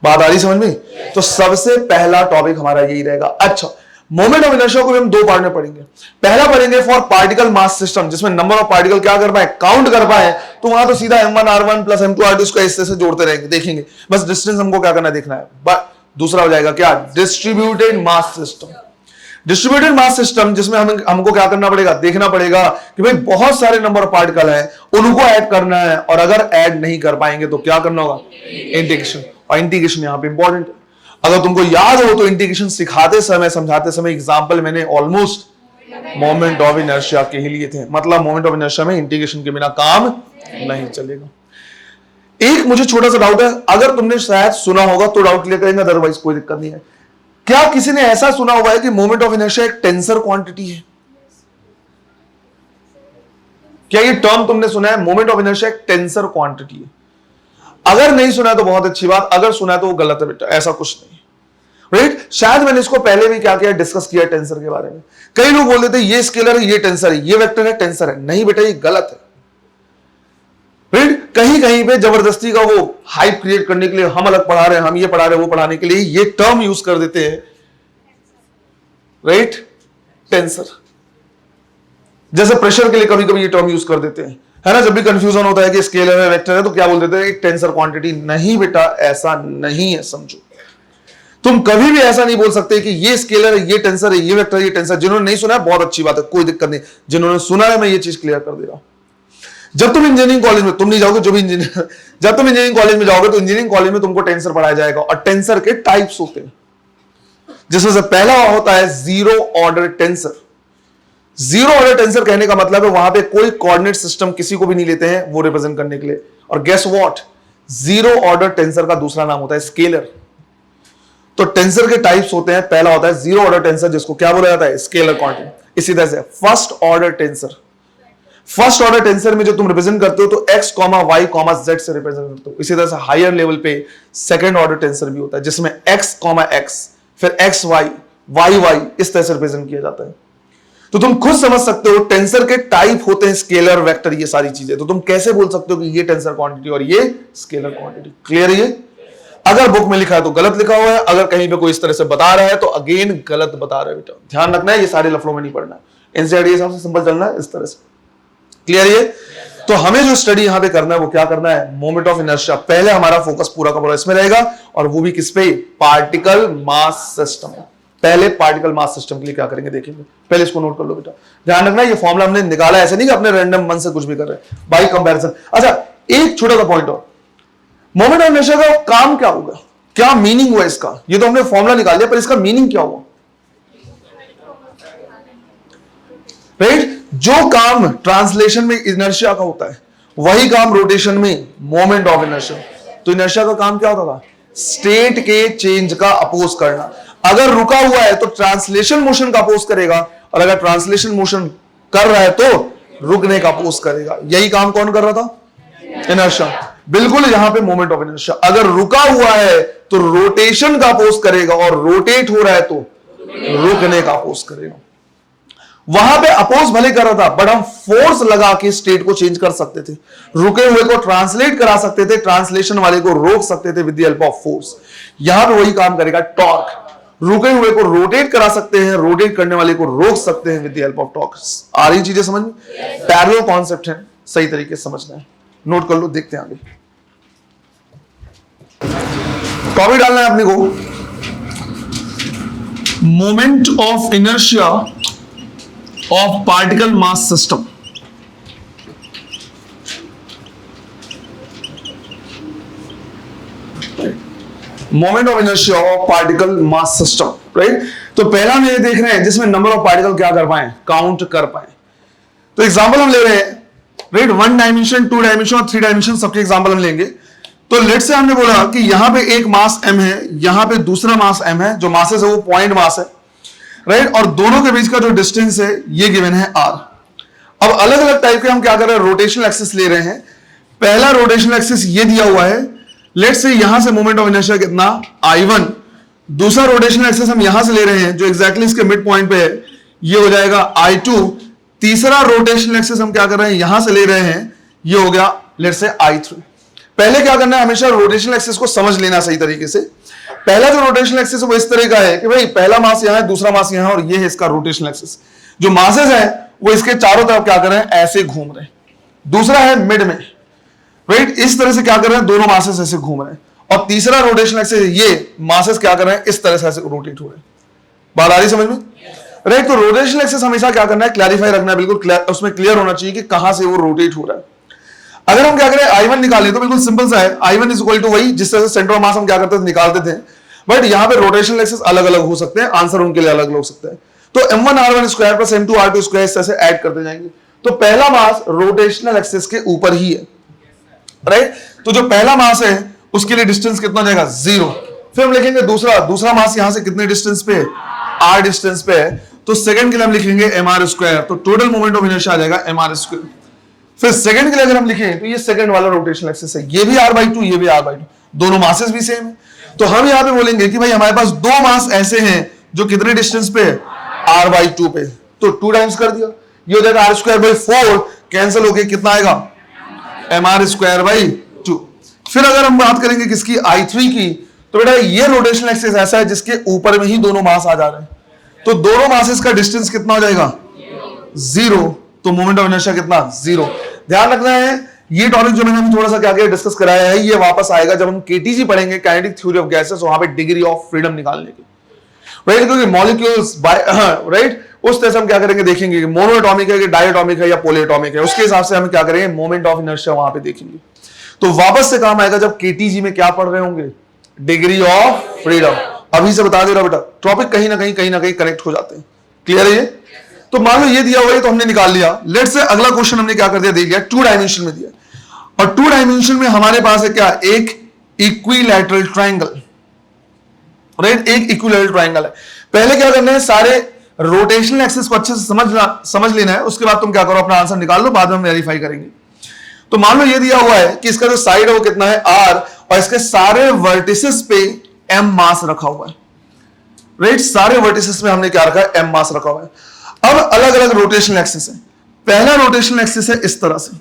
बात आ रही समझ में? तो सबसे पहला टॉपिक हमारा यही रहेगा। अच्छा, मोमेंट ऑफ इनर्शिया को भी हम दो पार्ट में पढ़ेंगे। पहला पढ़ेंगे फॉर पार्टिकल मास सिस्टम, जिसमें नंबर ऑफ पार्टिकल क्या कर पाए, काउंट कर पाए। तो वहां तो सीधा m1 r1 plus m2 r2 इसको ऐसे से जोड़ते रहेंगे, देखेंगे बस डिस्टेंस हमको क्या करना है, देखना है। बट दूसरा हो जाएगा क्या, distributed mass system. Distributed mass system जिसमें हमको क्या करना पड़ेगा, देखना पड़ेगा कि भाई बहुत सारे नंबर ऑफ पार्टिकल हैं, उनको ऐड करना है, और अगर ऐड नहीं कर पाएंगे तो क्या करना होगा, इंटीग्रेशन। और इंटीग्रेशन यहां पे इंपॉर्टेंट है। अगर तुमको याद हो तो इंटीग्रेशन सिखाते समय, समझाते समय एग्जांपल मैंने ऑलमोस्ट मोमेंट ऑफ इनर्शिया के ही लिए थे। मतलब मोमेंट ऑफ इनर्शिया में इंटीग्रेशन के बिना काम नहीं चलेगा। एक मुझे छोटा सा डाउट है, अगर तुमने शायद सुना होगा तो डाउट क्लियर करेंगे, अदरवाइज कोई दिक्कत नहीं है। क्या किसी ने ऐसा सुना हुआ है कि मोमेंट ऑफ इनर्शिया एक टेंसर क्वांटिटी है? क्या ये टर्म तुमने सुना है, मोमेंट ऑफ इनर्शिया एक टेंसर क्वांटिटी है? अगर नहीं सुना है तो बहुत अच्छी बात, अगर सुना है तो वो गलत है बेटा, ऐसा कुछ नहीं। राइट? शायद मैंने इसको पहले भी क्या किया, डिस्कस किया टेंसर के बारे में। कई लोग बोल देते ये स्केलर है, ये टेंसर है, ये वेक्टर है, टेंसर है। नहीं बेटा, ये गलत है। राइट? कहीं कहीं पे जबरदस्ती का वो हाइप क्रिएट करने के लिए हम अलग पढ़ा रहे हैं, हम ये पढ़ा रहे हैं, वो पढ़ाने के लिए ये टर्म यूज कर देते हैं। राइट? टेंसर। जैसे प्रेशर के लिए कभी कभी ये टर्म यूज कर देते हैं, है ना? जब भी कंफ्यूजन होता है कि स्केलर है, वेक्टर है, तो क्या बोल देते हैं, एक टेंसर क्वांटिटी। नहीं बेटा, ऐसा नहीं है, समझो। तुम कभी भी ऐसा नहीं बोल सकते कि ये स्केलर है, ये टेंसर है, ये वेक्टर है, ये टेंसर। जिन्होंने नहीं सुना है बहुत अच्छी बात है, कोई दिक्कत नहीं। जिन्होंने सुना है मैं ये चीज क्लियर कर दे रहा हूं। जब तुम इंजीनियरिंग कॉलेज में, तुम नहीं जाओगे, जो भी इंजीनियर, जब तुम इंजीनियरिंग कॉलेज में जाओगे तो इंजीनियरिंग कॉलेज में तुमको टेंसर पढ़ाया जाएगा, और टेंसर के टाइप्स होते हैं, जिसमें से पहला होता है zero order tensor. Zero order tensor कहने का मतलब है वहां पे कोई कोऑर्डिनेट सिस्टम किसी को भी नहीं लेते हैं वो रिप्रेजेंट करने के लिए। और guess what, zero order tensor का दूसरा नाम होता है स्केलर। तो टेंसर के टाइप्स होते हैं, पहला होता है जीरो ऑर्डर टेंसर, जिसको क्या बोला जाता है, स्केलर क्वांटिटी। इसी तरह से first order tensor, first order tensor में जो तुम रिप्रेजेंट करते हो तो x, y, z से रिप्रेजेंट करते हो। इसी तरह से हायर लेवल पे सेकंड ऑर्डर टेंसर भी होता है, जिसमें x, x, फिर x, y, y इस तरह से रिप्रेजेंट किया जाता है। तो तुम खुद समझ सकते हो टेंसर के टाइप होते हैं, स्केलर, वेक्टर, ये सारी चीजें। तो तुम कैसे बोल सकते हो कि ये टेंसर क्वांटिटी और ये स्केलर क्वांटिटी? क्लियर है? ये अगर बुक में लिखा है तो गलत लिखा हुआ है, अगर कहीं पे कोई इस तरह से बता रहा है तो अगेन गलत बता रहा है बेटा। ध्यान रखना है, ये सारे लफड़ों में नहीं पढ़ना है। एनसीईआरटी के हिसाब से सिंपल चलना है इस तरह से। क्लियर है? तो हमें जो स्टडी यहां पे करना है वो क्या करना है, मोमेंट ऑफ इनर्शिया। पहले हमारा फोकस पूरा का पूरा इसमें रहेगा, और वो भी किस पे, पार्टिकल मास सिस्टम। पहले पार्टिकल मास सिस्टम के लिए क्या करेंगे देखेंगे। पहले इसको नोट कर लो बेटा, ध्यान रखना ये फॉर्मूला हमने निकाला, ऐसे नहीं कि अपने रैंडम मन से कुछ भी कर रहे हैं, बाई कंपैरिजन। अच्छा, एक छोटा सा पॉइंट और, मोमेंट ऑफ इनर्शिया का काम क्या होगा, क्या मीनिंग हुआ इसका? ये तो हमने फॉर्मूला निकाल लिया, पर इसका मीनिंग क्या हुआ? राइट? जो काम ट्रांसलेशन में इनर्शिया का होता है वही काम रोटेशन में मोमेंट ऑफ इनर्शिया। तो इनर्शिया का काम क्या होता था, स्टेट के चेंज का अपोज करना। अगर रुका हुआ है तो ट्रांसलेशन मोशन का अपोज करेगा, और अगर ट्रांसलेशन मोशन कर रहा है तो रुकने का अपोज करेगा। यही काम कौन कर रहा था, इनर्शिया। बिल्कुल यहां पे मोमेंट ऑफ इनर्शिया। अगर रुका हुआ है तो रोटेशन का अपोज करेगा, और रोटेट हो रहा है तो रुकने का अपोज करेगा। वहां पे अपोज भले कर रहा था, बट हम फोर्स लगा के स्टेट को चेंज कर सकते थे, रुके हुए को ट्रांसलेट करा सकते थे, ट्रांसलेशन वाले को रोक सकते थे with the help of force. यहां पे वही काम करेगा टॉर्क। रुके हुए को रोटेट करा सकते हैं, रोटेट करने वाले को रोक सकते हैं with the help of torque. आ रही चीजें समझ में? पैरेलल कॉन्सेप्ट है, सही तरीके से समझना है। नोट कर लो, देखते हैं आगे। टॉपिक डालना है अपने को, moment of inertia of particle mass system. Moment of inertia of particle mass system. Right? तो पहला हम ये देख रहे हैं जिसमें नंबर ऑफ पार्टिकल क्या कर पाए, काउंट कर पाए। तो एग्जांपल हम ले रहे हैं, राइट? 1 डायमेंशन, 2 डायमेंशन और 3 डायमेंशन, सबके एग्जांपल हम लेंगे। तो लेट से हमने बोला कि यहां पे एक मास m है, यहां पे दूसरा मास m है, जो मासेस है वो पॉइंट मास है, राइट? और दोनों के बीच का जो डिस्टेंस है ये गिवन है r। अब अलग अलग टाइप के हम क्या कर रहे हैं, रोटेशनल एक्सिस ले रहे हैं। पहला रोटेशनल एक्सिस ये दिया हुआ है, लेट से यहां से मोमेंट ऑफ इनर्शिया कितना, I1। दूसरा रोटेशनल एक्सिस हम यहां से ले रहे हैं जो एग्जैक्टली इसके मिड पॉइंट पे है, ये हो जाएगा I2। तीसरा रोटेशनल एक्सिस हम क्या कर रहे हैं, यहां से ले रहे हैं, ये हो गया लेट्स से I3। पहले क्या करना है, हमेशा रोटेशनल एक्सिस को समझ लेना सही तरीके से। पहला जो रोटेशनल एक्सिस है वो इस तरह का है कि भाई पहला मास यहां है, दूसरा मास यहां है, और ये है इसका रोटेशनल एक्सिस। जो मासेस है वो इसके चारों तरफ क्या कर रहे हैं, ऐसे घूम रहे हैं। दूसरा है मिड में, राइट, इस तरह से क्या कर रहे हैं, दोनों मासेस ऐसे घूम रहे हैं। और तीसरा रोटेशनल एक्सिस, ये मासेस क्या कर रहे हैं, इस तरह से ऐसे रोटेट हो रहे हैं। बात आ रही समझ में, राइट। तो रोटेशनल एक्सिस हमेशा क्या करना है, क्लैरिफाई रखना है, बिल्कुल उसमें क्लियर होना चाहिए कि कहां से वो रोटेट हो रहा है। अगर हम क्या करें, I1 निकालें तो बिल्कुल सिंपल सा है, I1 इज इक्वल टू वही जिस तरह से सेंटर ऑफ मास हम क्या करते थे, निकालते थे, बट यहां पे रोटेशनल एक्सिस अलग अलग हो सकते हैं, आंसर उनके लिए अलग अलग हो सकता है। तो M1R1 square plus M2R2 square इस तरह से ऐड करते जाएंगे। तो पहला मास रोटेशनल एक्सिस के ऊपर ही है, राइट। तो जो पहला मास है उसके लिए डिस्टेंस कितना जाएगा, 0। फिर हम लिखेंगे दूसरा मास यहां से कितने डिस्टेंस पे है, R डिस्टेंस पे है, तो सेकंड के लिए हम लिखेंगे mr स्क्वायर, तो टोटल मोमेंट ऑफ इनर्शिया आ जाएगा mr स्क्वायर। फिर सेकंड के लिए अगर हम लिखें तो ये सेकंड वाला रोटेशनल एक्सिस है, ये भी r/2, ये भी r/2, दोनों मासेस भी सेम है। तो हम यहां पे बोलेंगे कि भाई हमारे पास दो मास ऐसे हैं जो कितने डिस्टेंस पे है, r/2 पे, तो 2 टाइम्स कर दिया, ये हो जाएगा r²/4, कैंसिल होके कितना आएगा, mr²/2। फिर अगर हम बात करेंगे किसकी, I3 की, तो बेटा ये रोटेशनल एक्सिस ऐसा है जिसके ऊपर में ही दोनों मास आ जा रहे हैं, तो दोनों मासेस का डिस्टेंस कितना हो जाएगा, 0। तो मोमेंट ऑफ इनर्शिया कितना, 0। ध्यान रखना है, ये टॉपिक जो मैंने थोड़ा सा क्या किया, डिस्कस कराया है, ये वापस आएगा जब हम केटीजी पढ़ेंगे, काइनेटिक थ्योरी ऑफ गैसेस, वहां पे डिग्री ऑफ फ्रीडम निकालने की, राइट। क्योंकि मॉलिक्यूल्स राइट, उस तरह से हम क्या करेंगे, देखेंगे कि मोनोएटॉमिक है कि डायटॉमिक है या पॉलीएटॉमिक है, उसके हिसाब से हम क्या करेंगे, मोमेंट ऑफ इनर्शिया वहां पे देखेंगे। तो वापस से काम आएगा जब केटीजी में क्या पढ़ रहे होंगे, डिग्री ऑफ फ्रीडम। अभी से बता दे रहा बेटा, टॉपिक कहीं ना कहीं कनेक्ट हो जाते हैं, क्लियर है ये। तो मान लो ये दिया हुआ है तो हमने निकाल लिया। लेट्स से अगला क्वेश्चन हमने क्या कर दिया, दे दिया 2 डायमेंशन में दिया, और 2 डायमेंशन में हमारे पास है क्या, एक इक्विलैटरल ट्रायंगल, राइट, एक इक्विलैटरल ट्रायंगल है। पहले क्या करना है, सारे रोटेशनल एक्सिस को अच्छे से समझ लेना है, उसके बाद तुम क्या करो, अपना आंसर निकाल लो, बाद में हम वेरीफाई करेंगे। तो मान लो ये दिया हुआ है कि इसका जो साइड है वो कितना है, r, और इसके सारे वर्टिसेस पे m मास रखा हुआ है, राइट। सारे वर्टिसेस में हमने क्या रखा है, m मास रखा हुआ है। अब अलग अलग रोटेशनल एक्सिस है। पहला रोटेशनल एक्सिस है इस तरह से,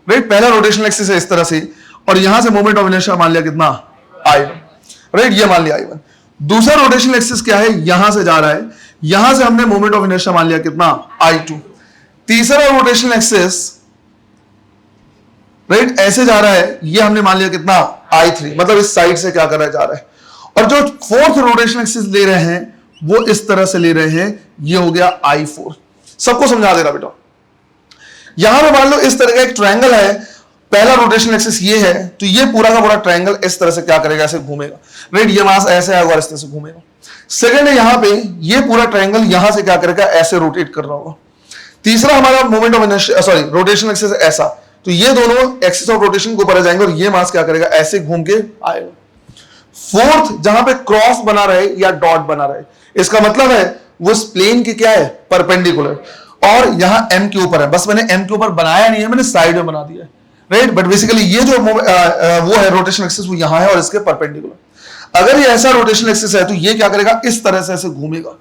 राइट, पहला रोटेशनल एक्सिस है इस तरह से, और यहां से मोमेंट ऑफ इनर्शिया मान लिया कितना, I1, राइट, ये मान लिया I1। दूसरा रोटेशनल एक्सिस क्या है, यहां से जा रहा है, यहां से हमने मोमेंट ऑफ इनर्शिया मान लिया कितना, I2। तीसरा रोटेशनल एक्सिस, राइट, ऐसे जा रहा है, ये हमने मान लिया कितना, I3, मतलब इस साइड से क्या कर रहा है, जा रहा है। और जो फोर्थ रोटेशनल एक्सिस ले रहे हैं वो इस तरह से ले रहे हैं, ये हो गया I4। सबको समझा दे रहा बेटा। यहां पे मान लो इस तरह का एक ट्रायंगल है, पहला रोटेशनल एक्सिस ये है, तो ये पूरा का पूरा ट्रायंगल इस तरह से क्या करेगा, ऐसे घूमेगा, राइट, ये मास ऐसे आएगा और इस तरह से घूमेगा। सेकंड है यहां पे, ये पूरा ट्रायंगल यहां से क्या करेगा, ऐसे रोटेट कर रहा होगा। तीसरा हमारा moment of inertia, sorry, rotational axis ऐसा, तो ये दोनों एक्सिस ऑफ रोटेशन को ऊपर आ जाएंगे और ये मास क्या करेगा, ऐसे घूम के आएगा। फोर्थ, जहां पे क्रॉस बना रहे या डॉट बना रहे, इसका मतलब है वो इस प्लेन के क्या है, परपेंडिकुलर, और यहां m के ऊपर है। बस मैंने m के ऊपर बनाया नहीं है, मैंने साइड में बना दिया है, राइट। बट बेसिकली ये जो वो है रोटेशनल एक्सिस, वो यहां है और इसके परपेंडिकुलर। अगर ये ऐसा रोटेशनल एक्सिस है तो ये क्या करेगा, इस तरह से ऐसे घूमेगा,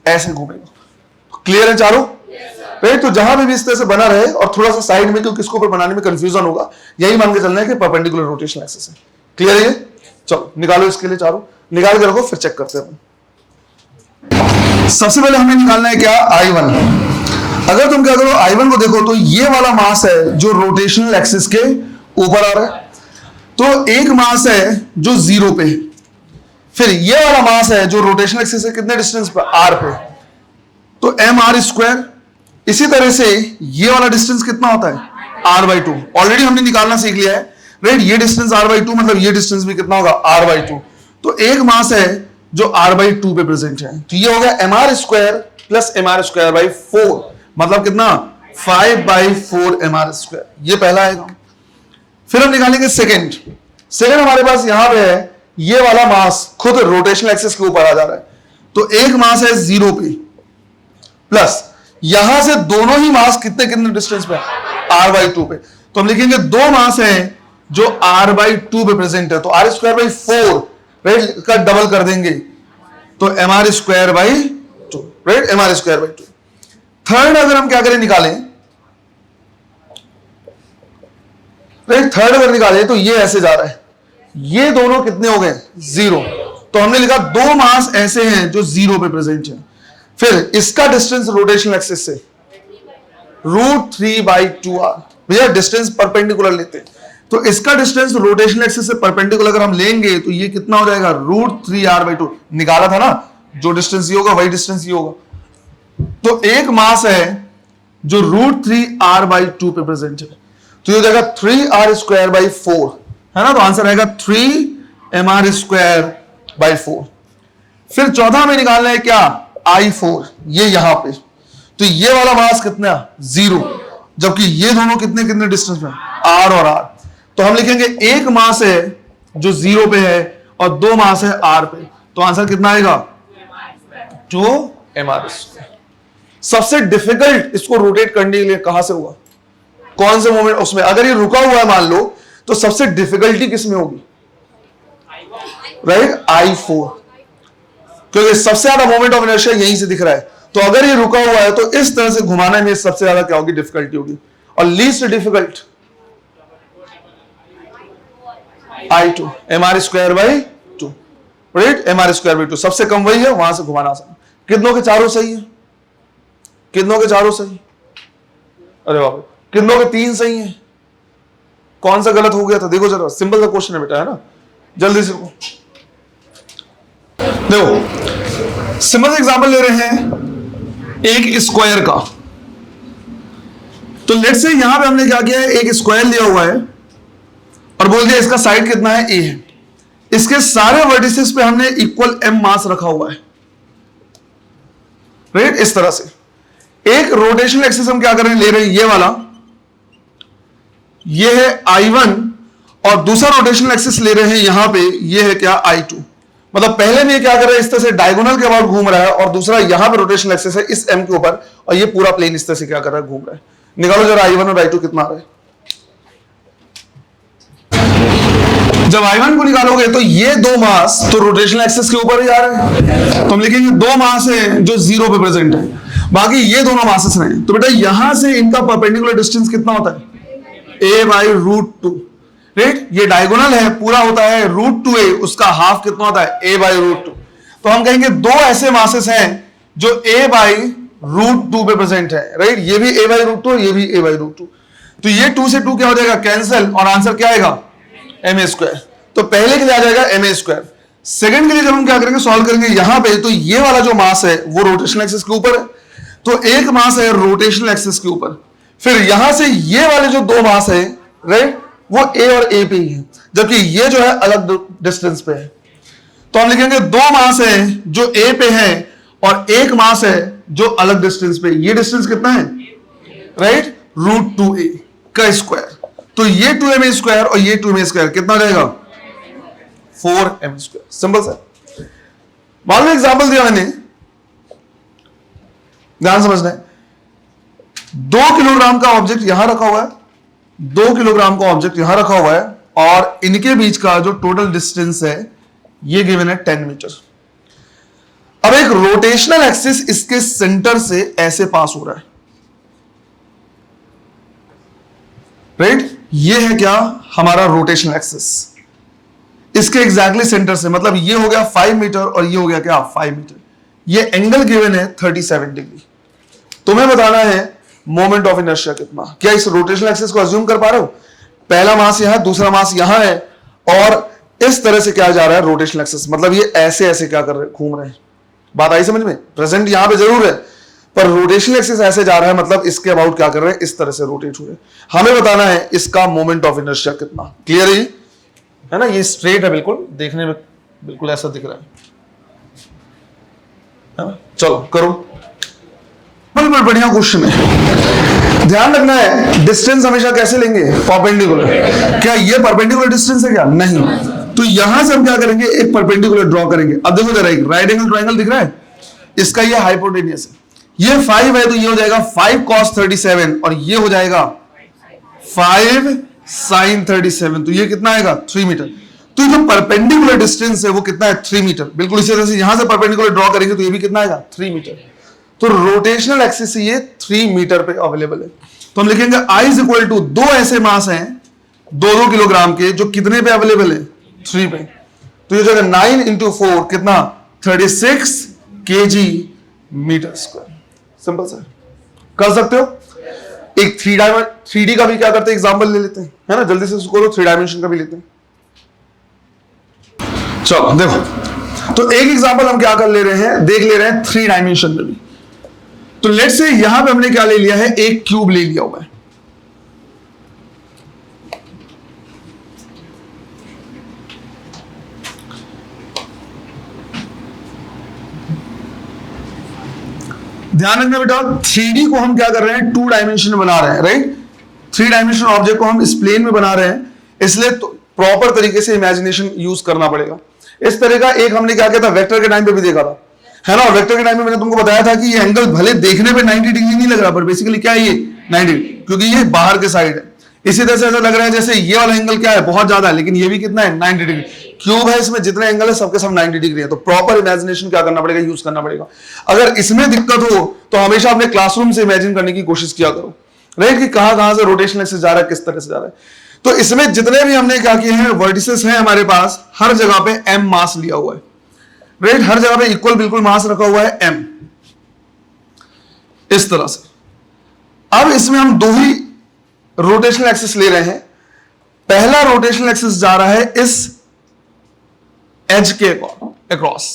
ऐसे घूमेगा। क्लियर है चारों, राइट। तो जहां भी इस तरह से बना रहे और थोड़ा सा साइड में, क्योंकि इसको ऊपर बनाने में कंफ्यूजन होगा, यही मान के चलना है कि परपेंडिकुलर रोटेशनल एक्सिस है। क्लियर है ये, चलो निकालो इसके लिए, चारों निकाल के रखो, फिर चेक करते हैं। सबसे पहले हमें निकालना है क्या, I1। अगर तुम क्या करो, I1 को देखो तो ये वाला मास है जो रोटेशनल एक्सिस के ऊपर आ रहा है, तो एक मास है जो 0 पे है, फिर ये वाला मास है जो रोटेशनल एक्सिस है कितने डिस्टेंस पर, r पे, तो mr स्क्वायर। इसी तरह से ये वाला डिस्टेंस कितना होता है, r/2, ऑलरेडी हमने निकालना सीख लिया है, राइट। ये डिस्टेंस r/2, मतलब ये डिस्टेंस भी कितना होगा, r/2। तो एक मास है जो r/2 पे प्रेजेंट है, तो ये हो गया mr स्क्वायर प्लस mr²/4, मतलब कितना, 5/4 mr स्क्वायर, ये पहला आएगा। फिर हम निकालेंगे सेकंड हमारे पास यहां पे है, ये वाला मास खुद रोटेशनल एक्सिस के ऊपर आ जा रहा है, तो एक मास है 0 पे, प्लस यहां से दोनों ही मास कितने डिस्टेंस पे, r/2 पे, तो हम लिखेंगे दो मास हैं जो r/2 पे प्रेजेंट है, तो r²/4, राइट, का डबल कर देंगे, तो mr²/2, राइट, mr²/2। थर्ड अगर हम क्या करें निकालें, थर्ड अगर निकालें तो ये ऐसे जा रहा है, ये दोनों कितने हो गए, जीरो। तो हमने लिखा दो मास ऐसे हैं जो जीरो पे प्रेजेंट है। फिर इसका डिस्टेंस रोटेशनल एक्सिस से √3/2r, भैया डिस्टेंस परपेंडिकुलर लेते हैं, तो इसका डिस्टेंस रोटेशनल एक्सिस से परपेंडिकुलर अगर हम लेंगे तो ये कितना हो जाएगा, √3r/2। निकाला था ना, जो डिस्टेंस ये होगा वही डिस्टेंस ये होगा। तो एक मास है जो √3r/2 पे प्रेजेंट है, तो ये हो जाएगा 3r²/4, है ना। तो आंसर आएगा 3mr²/4। फिर चौथा में निकालना है क्या, I4, ये यहां पे, तो ये वाला मास कितना, 0, जबकि ये दोनों कितने कितने डिस्टेंस में, r और r। तो हम लिखेंगे एक मास है जो 0 पे है और दो मास है r पे, तो आंसर कितना आएगा, 2mr²। सबसे डिफिकल्ट इसको रोटेट करने के लिए कहां से होगा, कौन से मोमेंट उसमें, अगर ये रुका हुआ है मान लो, तो सबसे डिफिकल्टी किसमें होगी, राइट, I4, क्योंकि सबसे ज्यादा मोमेंट ऑफ इनर्शिया यहीं से दिख रहा है। तो अगर ये रुका हुआ है तो इस तरह से घुमाने में सबसे ज्यादा क्या होगी, डिफिकल्टी होगी। और least difficult I2, mr²/2, right, mr²/2 सबसे कम वही है, वहां से घुमाना आसान। कितनों के चारों सही है, कितनों के चारों सही, अरे बाबा, कितनों के तीन सही है, कौन सा गलत हो गया था, देखो जरा, सिंपल सा क्वेश्चन है बेटा, है ना, जल्दी से देखो। सिंपल एग्जांपल ले रहे हैं एक स्क्वायर का। तो लेट्स से यहां पे हमने क्या किया है, एक स्क्वायर लिया हुआ है और बोल दिया इसका साइड कितना है, a है। इसके सारे वर्टिसेस पे हमने इक्वल m मास रखा हुआ है, राइट, इस तरह से। एक रोटेशनल एक्सिस हम क्या कर रहे हैं, ले रहे हैं ये वाला, ये है I1, और दूसरा रोटेशनल एक्सिस ले रहे हैं यहां पे, ये है क्या, I2। मतलब पहले में क्या कर रहा है, इस तरह से डायगोनल के अबाउट घूम रहा है, और दूसरा यहां पे रोटेशनल एक्सिस है इस m के ऊपर, और ये पूरा प्लेन इस तरह से क्या कर रहा है, घूम रहा है। निकालो जरा I1 और I2 कितना आ रहा है। जब I1 को निकालोगे तो ये दो मास तो रोटेशनल एक्सिस के ऊपर ही आ रहे हैं, तो हम लिखेंगे दो मास है जो 0 पे प्रेजेंट है, बाकी ये दोनों मासेस हैं। तो बेटा यहां से इनका परपेंडिकुलर डिस्टेंस कितना होता है, a/√2, राइट। ये डायगोनल है, पूरा होता है √2a, उसका हाफ कितना होता है, a/√2। तो हम कहेंगे दो ऐसे मासेस हैं जो a/√2 पे प्रेजेंट है, राइट। ये भी a/√2 और ये भी a/√2। तो ये 2 से 2 क्या हो जाएगा, कैंसिल, और आंसर क्या आएगा, ma²। तो पहले के लिए आ जाएगा ma²। सेकंड के लिए जब हम क्या करेंगे, सॉल्व करेंगे यहां पे, तो ये वाला जो मास है वो रोटेशनल एक्सिस के ऊपर है, तो एक मास है रोटेशनल एक्सिस के ऊपर। फिर यहां से ये वाले जो दो मास है, राइट, वो a और a पे ही है, जबकि ये जो है अलग डिस्टेंस पे है। तो हम लिखेंगे दो मास है जो a पे है और एक मास है जो अलग डिस्टेंस पे। ये डिस्टेंस कितना है, राइट, √2a का स्क्वायर। तो ये 2ma² और ये 2ma² कितना हो जाएगा, 4m²। सिंपल सा। मान लो एग्जाम्पल दिया मैंने, ध्यान समझना है, 2 किलोग्राम का ऑब्जेक्ट यहां रखा हुआ है, 2 किलोग्राम का ऑब्जेक्ट यहां रखा हुआ है, और इनके बीच का जो टोटल डिस्टेंस है ये गिवन है 10 मीटर। अब एक रोटेशनल एक्सिस इसके सेंटर से ऐसे पास हो रहा है, राइट। ये है क्या, हमारा रोटेशनल एक्सिस, इसके एग्जैक्टली सेंटर से, मतलब ये हो गया 5 मीटर और ये हो गया क्या, 5 मीटर। ये एंगल गिवन है 37 डिग्री। तुम्हें बताना है मोमेंट ऑफ इनर्शिया कितना। क्या इस रोटेशनल एक्सिस को अज्यूम कर पा रहे हो, पहला मास यहां, दूसरा मास यहां है, और इस तरह से क्या जा रहा है रोटेशनल एक्सिस, मतलब ये ऐसे ऐसे क्या कर रहे हैं, घूम रहे हैं। बात आई समझ में, प्रेजेंट यहां पे जरूर है पर रोटेशनल एक्सिस ऐसे जा रहा है, मतलब इसके अबाउट क्या कर रहे हैं, इस तरह से रोटेट हुए। हमें बताना है इसका मोमेंट ऑफ इनर्शिया कितना। क्लियर है ना, ये स्ट्रेट है, बिल्कुल देखने में बिल्कुल ऐसा दिख रहा है ना? चलो करो, बिल्कुल बढ़िया क्वेश्चन है। ध्यान रखना है डिस्टेंस हमेशा कैसे लेंगे, परपेंडिकुलर। क्या ये परपेंडिकुलर डिस्टेंस है क्या, नहीं। तो यहां से हम क्या करेंगे, एक परपेंडिकुलर ड्रॉ करेंगे। अब देखो जरा, एक राइट एंगल ट्रायंगल दिख रहा है, इसका ये हाइपोटेनियस है, ये 5 है, तो ये हो जाएगा 5 cos 37, और ये हो जाएगा 5 sin 37, तो ये कितना आएगा, 3 मीटर। तो जो परपेंडिकुलर डिस्टेंस है वो कितना है, 3 मीटर। बिल्कुल इसी तरह से यहां से परपेंडिकुलर ड्रॉ करेंगे तो ये भी कितना आएगा, 3 मीटर। तो रोटेशनल एक्सिस ये 3 मीटर पे अवेलेबल है। तो हम लिखेंगे I इज इक्वल टू, दो ऐसे मास हैं 2-2 किलोग्राम के जो कितने पे अवेलेबल है, 3 पे। तो ये जो है 9 इंटू 4 कितना, 36 kg metre square. Simple sir, कर सकते हो। एक 3D का भी क्या करते हैं, एग्जांपल ले लेते हैं, है ना, जल्दी से उसको 3 डायमेंशन का भी लेते हैं। चलो देखो, तो एक एग्जांपल हम क्या कर ले रहे हैं, देख ले रहे हैं 3 डायमेंशन में भी। तो लेट्स से यहां पे हमने क्या ले लिया है, एक क्यूब ले लिया हुआ है। ध्यान रखना बेटा, 3D को हम क्या कर रहे हैं, 2 डायमेंशन में बना रहे हैं, राइट। 3 डायमेंशन ऑब्जेक्ट को हम इस प्लेन में बना रहे हैं, इसलिए तो प्रॉपर तरीके से इमेजिनेशन यूज करना पड़ेगा। इस तरह का एक हमने क्या किया था, वेक्टर के टाइम पे भी देखा था, है ना। वेक्टर के टाइम में मैंने तुमको बताया था कि ये एंगल भले देखने पे 90 डिग्री नहीं लग रहा, पर बेसिकली क्या है ये 90, क्योंकि ये बाहर के साइड है। इसी तरह से ऐसा लग रहा है जैसे ये वाला एंगल क्या है, बहुत ज्यादा है, लेकिन ये भी कितना है, 90 डिग्री। क्यूब है, इसमें जितने एंगल है सबके सब 90 डिग्री है। तो प्रॉपर इमेजिनेशन क्या करना पड़ेगा, यूज करना पड़ेगा। अगर इसमें दिक्कत हो तो हमेशा अपने क्लासरूम से इमेजिन करने की कोशिश किया करो, राइट, कि कहां से रोटेशनल एक्सिस जा रहा है, किस तरह से जा रहा है। तो इसमें जितने भी हमने क्या किए हैं, वर्टिसेस हैं हमारे पास, हर जगह पे m मास लिया हुआ है, राइट। हर जगह पे इक्वल बिल्कुल मास रखा हुआ है m, इस तरह से। अब इसमें हम 2 ही रोटेशनल एक्सिस ले रहे हैं। पहला रोटेशनल एक्सिस जा रहा है इस एज के अक्रॉस,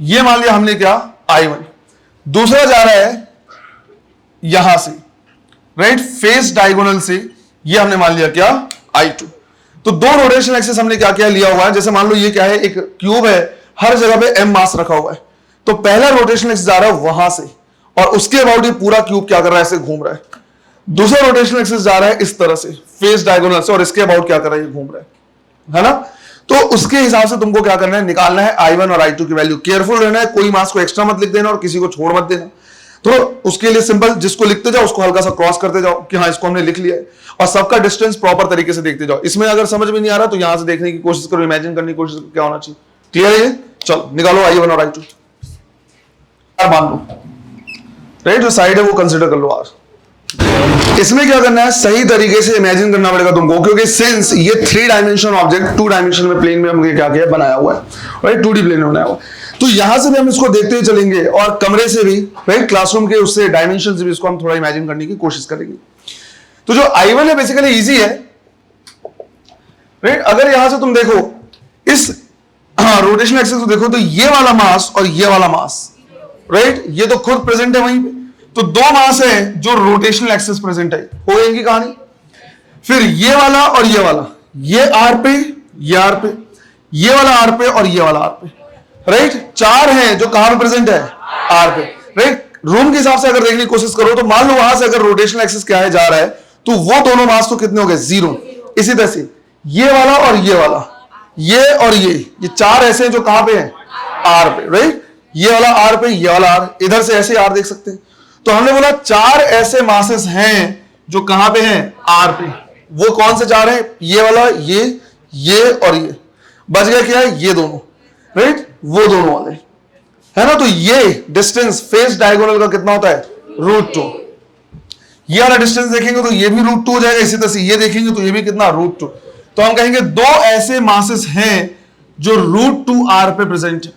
ये मान लिया हमने क्या, I1। दूसरा जा रहा है यहां से, राइट, फेस डायगोनल से, ये हमने मान लिया क्या, I2। तो 2 रोटेशनल एक्सिस हमने क्या क्या लिया हुआ है। जैसे मान लो ये क्या है, एक क्यूब है, हर जगह पे m मास रखा हुआ है। तो पहला रोटेशनल एक्सिस जा रहा है वहां से, और उसके अबाउट ये पूरा क्यूब क्या कर रहा है, ऐसे घूम रहा है। दूसरा रोटेशनल एक्सिस जा रहा है इस तरह से, फेस डायगोनल से, और इसके अबाउट क्या कर रहा है, ये घूम रहा है ना। तो उसके हिसाब से तुमको क्या करना है, निकालना है I1 और I2 की वैल्यू। केयरफुल रहना है, कोई मास को एक्स्ट्रा मत लिख देना और किसी को छोड़ मत देना। तो उसके लिए सिंपल, जिसको लिखते जाओ उसको हल्का सा क्रॉस करते जाओ कि हाँ इसको हमने लिख लिया है, और सबका डिस्टेंस प्रॉपर तरीके से देखते जाओ। इसमें अगर समझ में नहीं आ रहा तो यहां से देखने की कोशिश करो, इमेजिन करने की कोशिश करो क्या होना चाहिए। क्लियर है? चलो निकालो I1 और I2, मान लो, राइट, जो साइड है वो कंसिडर कर लो R। इसमें क्या करना है, सही तरीके से इमेजिन करना पड़ेगा तुमको, क्योंकि सिंस ये 3 डायमेंशन ऑब्जेक्ट 2 डायमेंशन में प्लेन में हमने क्या किया, बनाया हुआ है, राइट, 2D प्लेन में बनाया हुआ है। तो यहां से भी हम इसको देखते हुए चलेंगे, और कमरे से भी, राइट, क्लासरूम के उससे डायमेंशन से भी इसको हम थोड़ा इमेजिन करने की कोशिश करेंगे। तो जो I1 है बेसिकली इजी है, राइट। अगर यहां से तुम देखो इस रोटेशनल एक्सिस को देखो, तो ये वाला मास और ये वाला मास, राइट, ये तो खुद प्रेजेंट है वहीं पे। तो 2 मास है जो रोटेशनल एक्सिस प्रेजेंट है, हो गई इनकी कहानी। फिर ये वाला और ये वाला, ये R पे, ये R पे, ये वाला R पे और ये वाला R पे, राइट। 4 हैं जो कहां पे प्रेजेंट है, R पे, राइट। रूम के हिसाब से अगर देखने की कोशिश करो तो मान लो वहां से अगर रोटेशनल एक्सिस क्या है जा रहा है, तो वो दोनों मास तो कितने हो गए, 0। इसी तरह से ये वाला और ये वाला, ये और ये 4 ऐसे हैं जो कहां पे हैं, R पे, राइट। ये वाला R पे, ये वाला R, इधर से ऐसे R देख सकते हैं। तो हमने बोला 4 ऐसे मासेस हैं जो कहां पे हैं, R पे। वो कौन से 4 हैं, ये वाला, ये और ये। बच गया क्या है, ये दोनों, राइट, वो दोनों वाले, है ना। तो ये डिस्टेंस फेस डायगोनल का कितना होता है, √2। ये वाला डिस्टेंस देखेंगे तो ये भी √2 हो जाएगा। इसी तरह से ये देखेंगे तो ये भी कितना, √2। तो हम कहेंगे 2 ऐसे मासेस हैं जो √2R पे प्रेजेंट है।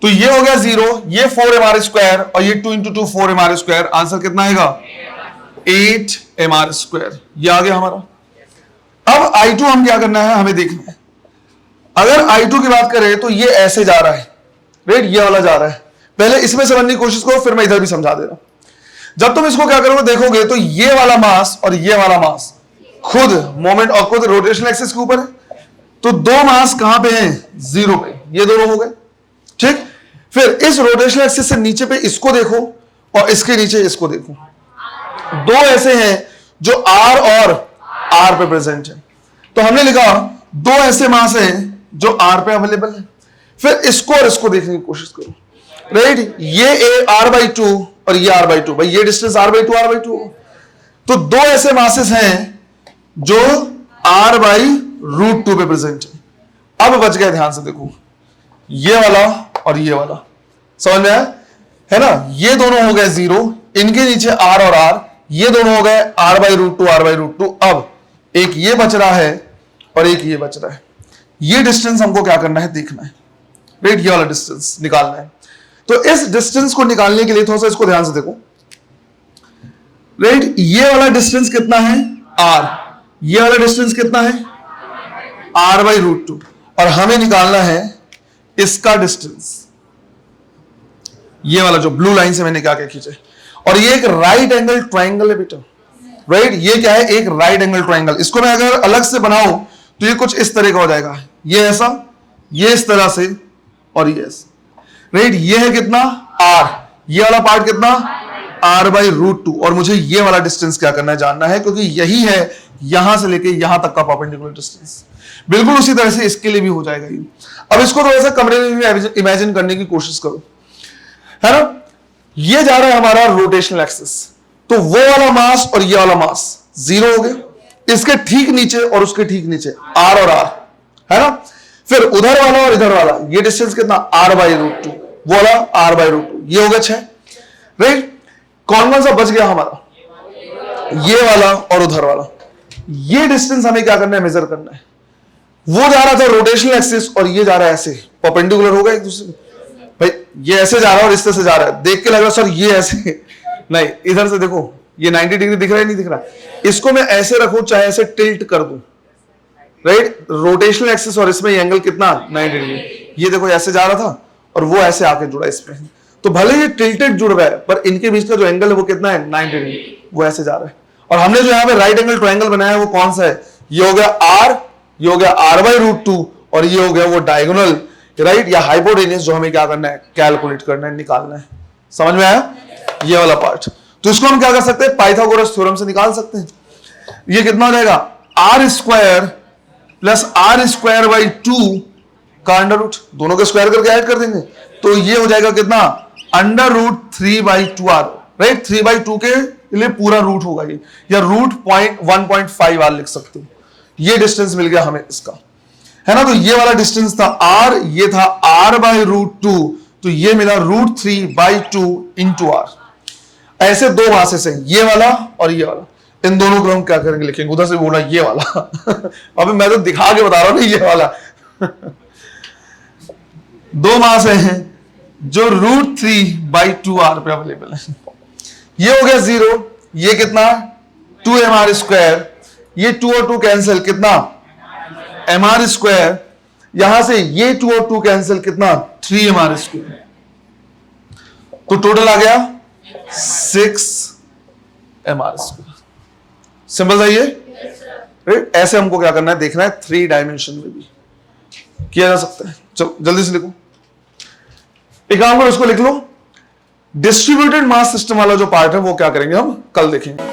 तो ये हो गया 0, ये 4mr² और ये 2 × 2 4mr²। आंसर कितना आएगा, 8mr²। ये आ गया हमारा। अब I2 हम क्या करना है, हमें देखना है। अगर I2 की बात करें तो ये ऐसे जा रहा है, राइट, ये वाला जा रहा है। पहले इसमें समझने की कोशिश करो, फिर मैं इधर भी समझा दे रहा हूं। जब तुम इसको क्या करोगे, देखोगे तो ये वाला मास और ये वाला मास खुद मोमेंट और खुद रोटेशनल एक्सिस के ऊपर है। तो 2 मास कहां पे हैं, 0 पे, ये दोनों हो गए, ठीक। फिर इस रोटेशनल एक्सिस से नीचे पे इसको देखो और इसके नीचे इसको देखो, 2 ऐसे हैं जो R और R पे प्रेजेंट है। तो हमने लिखा 2 ऐसे मास हैं जो R पे अवेलेबल है। फिर इसको और इसको देखने की कोशिश करो, राइट। ये R/2 और ये R/2, भाई ये डिस्टेंस R/2 तो 2 ऐसे मासेस हैं जो R/√2 पे प्रेजेंट है। अब बच गए, ध्यान से देखो, ये वाला और ये वाला, समझ में आया। है ना, ये दोनों हो गए 0, इनके नीचे r और r, ये दोनों हो गए r/√2 r/√2। अब एक ये बच रहा है और एक ये बच रहा है, ये डिस्टेंस हमको क्या करना है, देखना है, राइट, ये वाला डिस्टेंस निकालना है। तो इस डिस्टेंस को निकालने के लिए थोड़ा सा इसको ध्यान से देखो, राइट, ये वाला डिस्टेंस कितना है r, ये वाला डिस्टेंस कितना है r/√2, और हमें निकालना है इसका डिस्टेंस, ये वाला जो ब्लू लाइन से मैंने क्या क्या खींचे। और ये एक राइट एंगल ट्राइंगल है बेटा, राइट, ये क्या है, एक राइट एंगल ट्राइंगल। इसको मैं अगर अलग से बनाऊं तो ये कुछ इस तरह का हो जाएगा, ये ऐसा, ये इस तरह से, और ये ऐसा, राइट। ये है कितना r, ये वाला पार्ट कितना r/√2, और मुझे ये वाला डिस्टेंस क्या करना है, जानना है, क्योंकि यही है यहां से लेके यहां तक का परपेंडिकुलर डिस्टेंस। बिल्कुल उसी तरह से इसके लिए भी हो जाएगा ये। अब इसको थोड़ा सा कमरे में भी इमेजिन करने की कोशिश करो, है ना। ये जा रहा है हमारा रोटेशनल एक्सिस, तो वो वाला मास और ये वाला मास 0 हो गए, इसके ठीक नीचे और उसके ठीक नीचे r और r, है ना। फिर उधर वाला और इधर वाला, ये डिस्टेंस कितना r/√2, वो वाला r/√2, ये हो गया 6, राइट। कौन सा बच गया हमारा, ये वाला और उधर वाला। ये डिस्टेंस हमें क्या करना है, मेजर करना है। वो जा रहा था रोटेशनल एक्सिस और ये जा रहा है ऐसे, परपेंडिकुलर होगा एक दूसरे। भाई ये ऐसे जा रहा है और इस तरह से जा रहा है, देख के लग रहा है सर ये ऐसे नहीं, इधर से देखो, ये 90 डिग्री दिख रहा है, नहीं दिख रहा। इसको मैं ऐसे रखूं, चाहे ऐसे टिल्ट कर दूं, राइट, रोटेशनल एक्सिस, और इसमें एंगल कितना 90 डिग्री। ये देखो ऐसे जा रहा था और वो ऐसे आके जुड़ा इसमें, तो भले ये टिल्टेड जुड़ रहा है, पर इनके बीच का जो एंगल है वो कितना है 90 डिग्री, वो ऐसे जा रहा है। और हमने जो यहाँ पे राइट एंगल ट्राइंगल बनाया है वो कौन सा है, ये हो गया r, ये हो गया r/√2, और ये हो गया वो डायगोनल, राइट, या हाइपोटेन्यूस, जो हमें क्या करना है, कैलकुलेट करना है, निकालना है। समझ में आया ये वाला पार्ट। तो इसको हम क्या कर सकते हैं, पाइथागोरस थ्योरम से निकाल सकते हैं। ये कितना हो जाएगा, r² प्लस r² का अंडर रूट, दोनों के स्क्वायर करके ऐड कर देंगे, तो ये हो जाएगा कितना, √3/2r, राइट। 3/2 के लिए पूरा रूट होगा ये, या √1.5r लिख सकते हो। ये डिस्टेंस मिल गया हमें इसका, है ना। तो ये वाला डिस्टेंस था r, ये था r/√2, तो ये मिला √3/2 इंटू r। ऐसे दो मासेस हैं, ये वाला और ये वाला, इन दोनों को हम क्या करेंगे, लिखेंगे। उधर से बोला ये वाला अभी मैं तो दिखा के बता रहा हूं ना, ये वाला दो मास हैं जो √3/2r पे अवेलेबल है। ये हो गया 0, ये कितना 2mr², ये 2 और 2 कैंसिल, कितना mr², यहां से ये 2 और 2 कैंसिल, कितना 3mr², तो टोटल आ गया 6mr²। सिंपल था ये, राइट। ऐसे हमको क्या करना है, देखना है, 3 डायमेंशन में भी किया जा सकता है। चलो जल्दी से लिखो, एक काम करो, इसको लिख लो। डिस्ट्रीब्यूटेड मास सिस्टम वाला जो पार्ट है वो क्या करेंगे हम कल देखेंगे।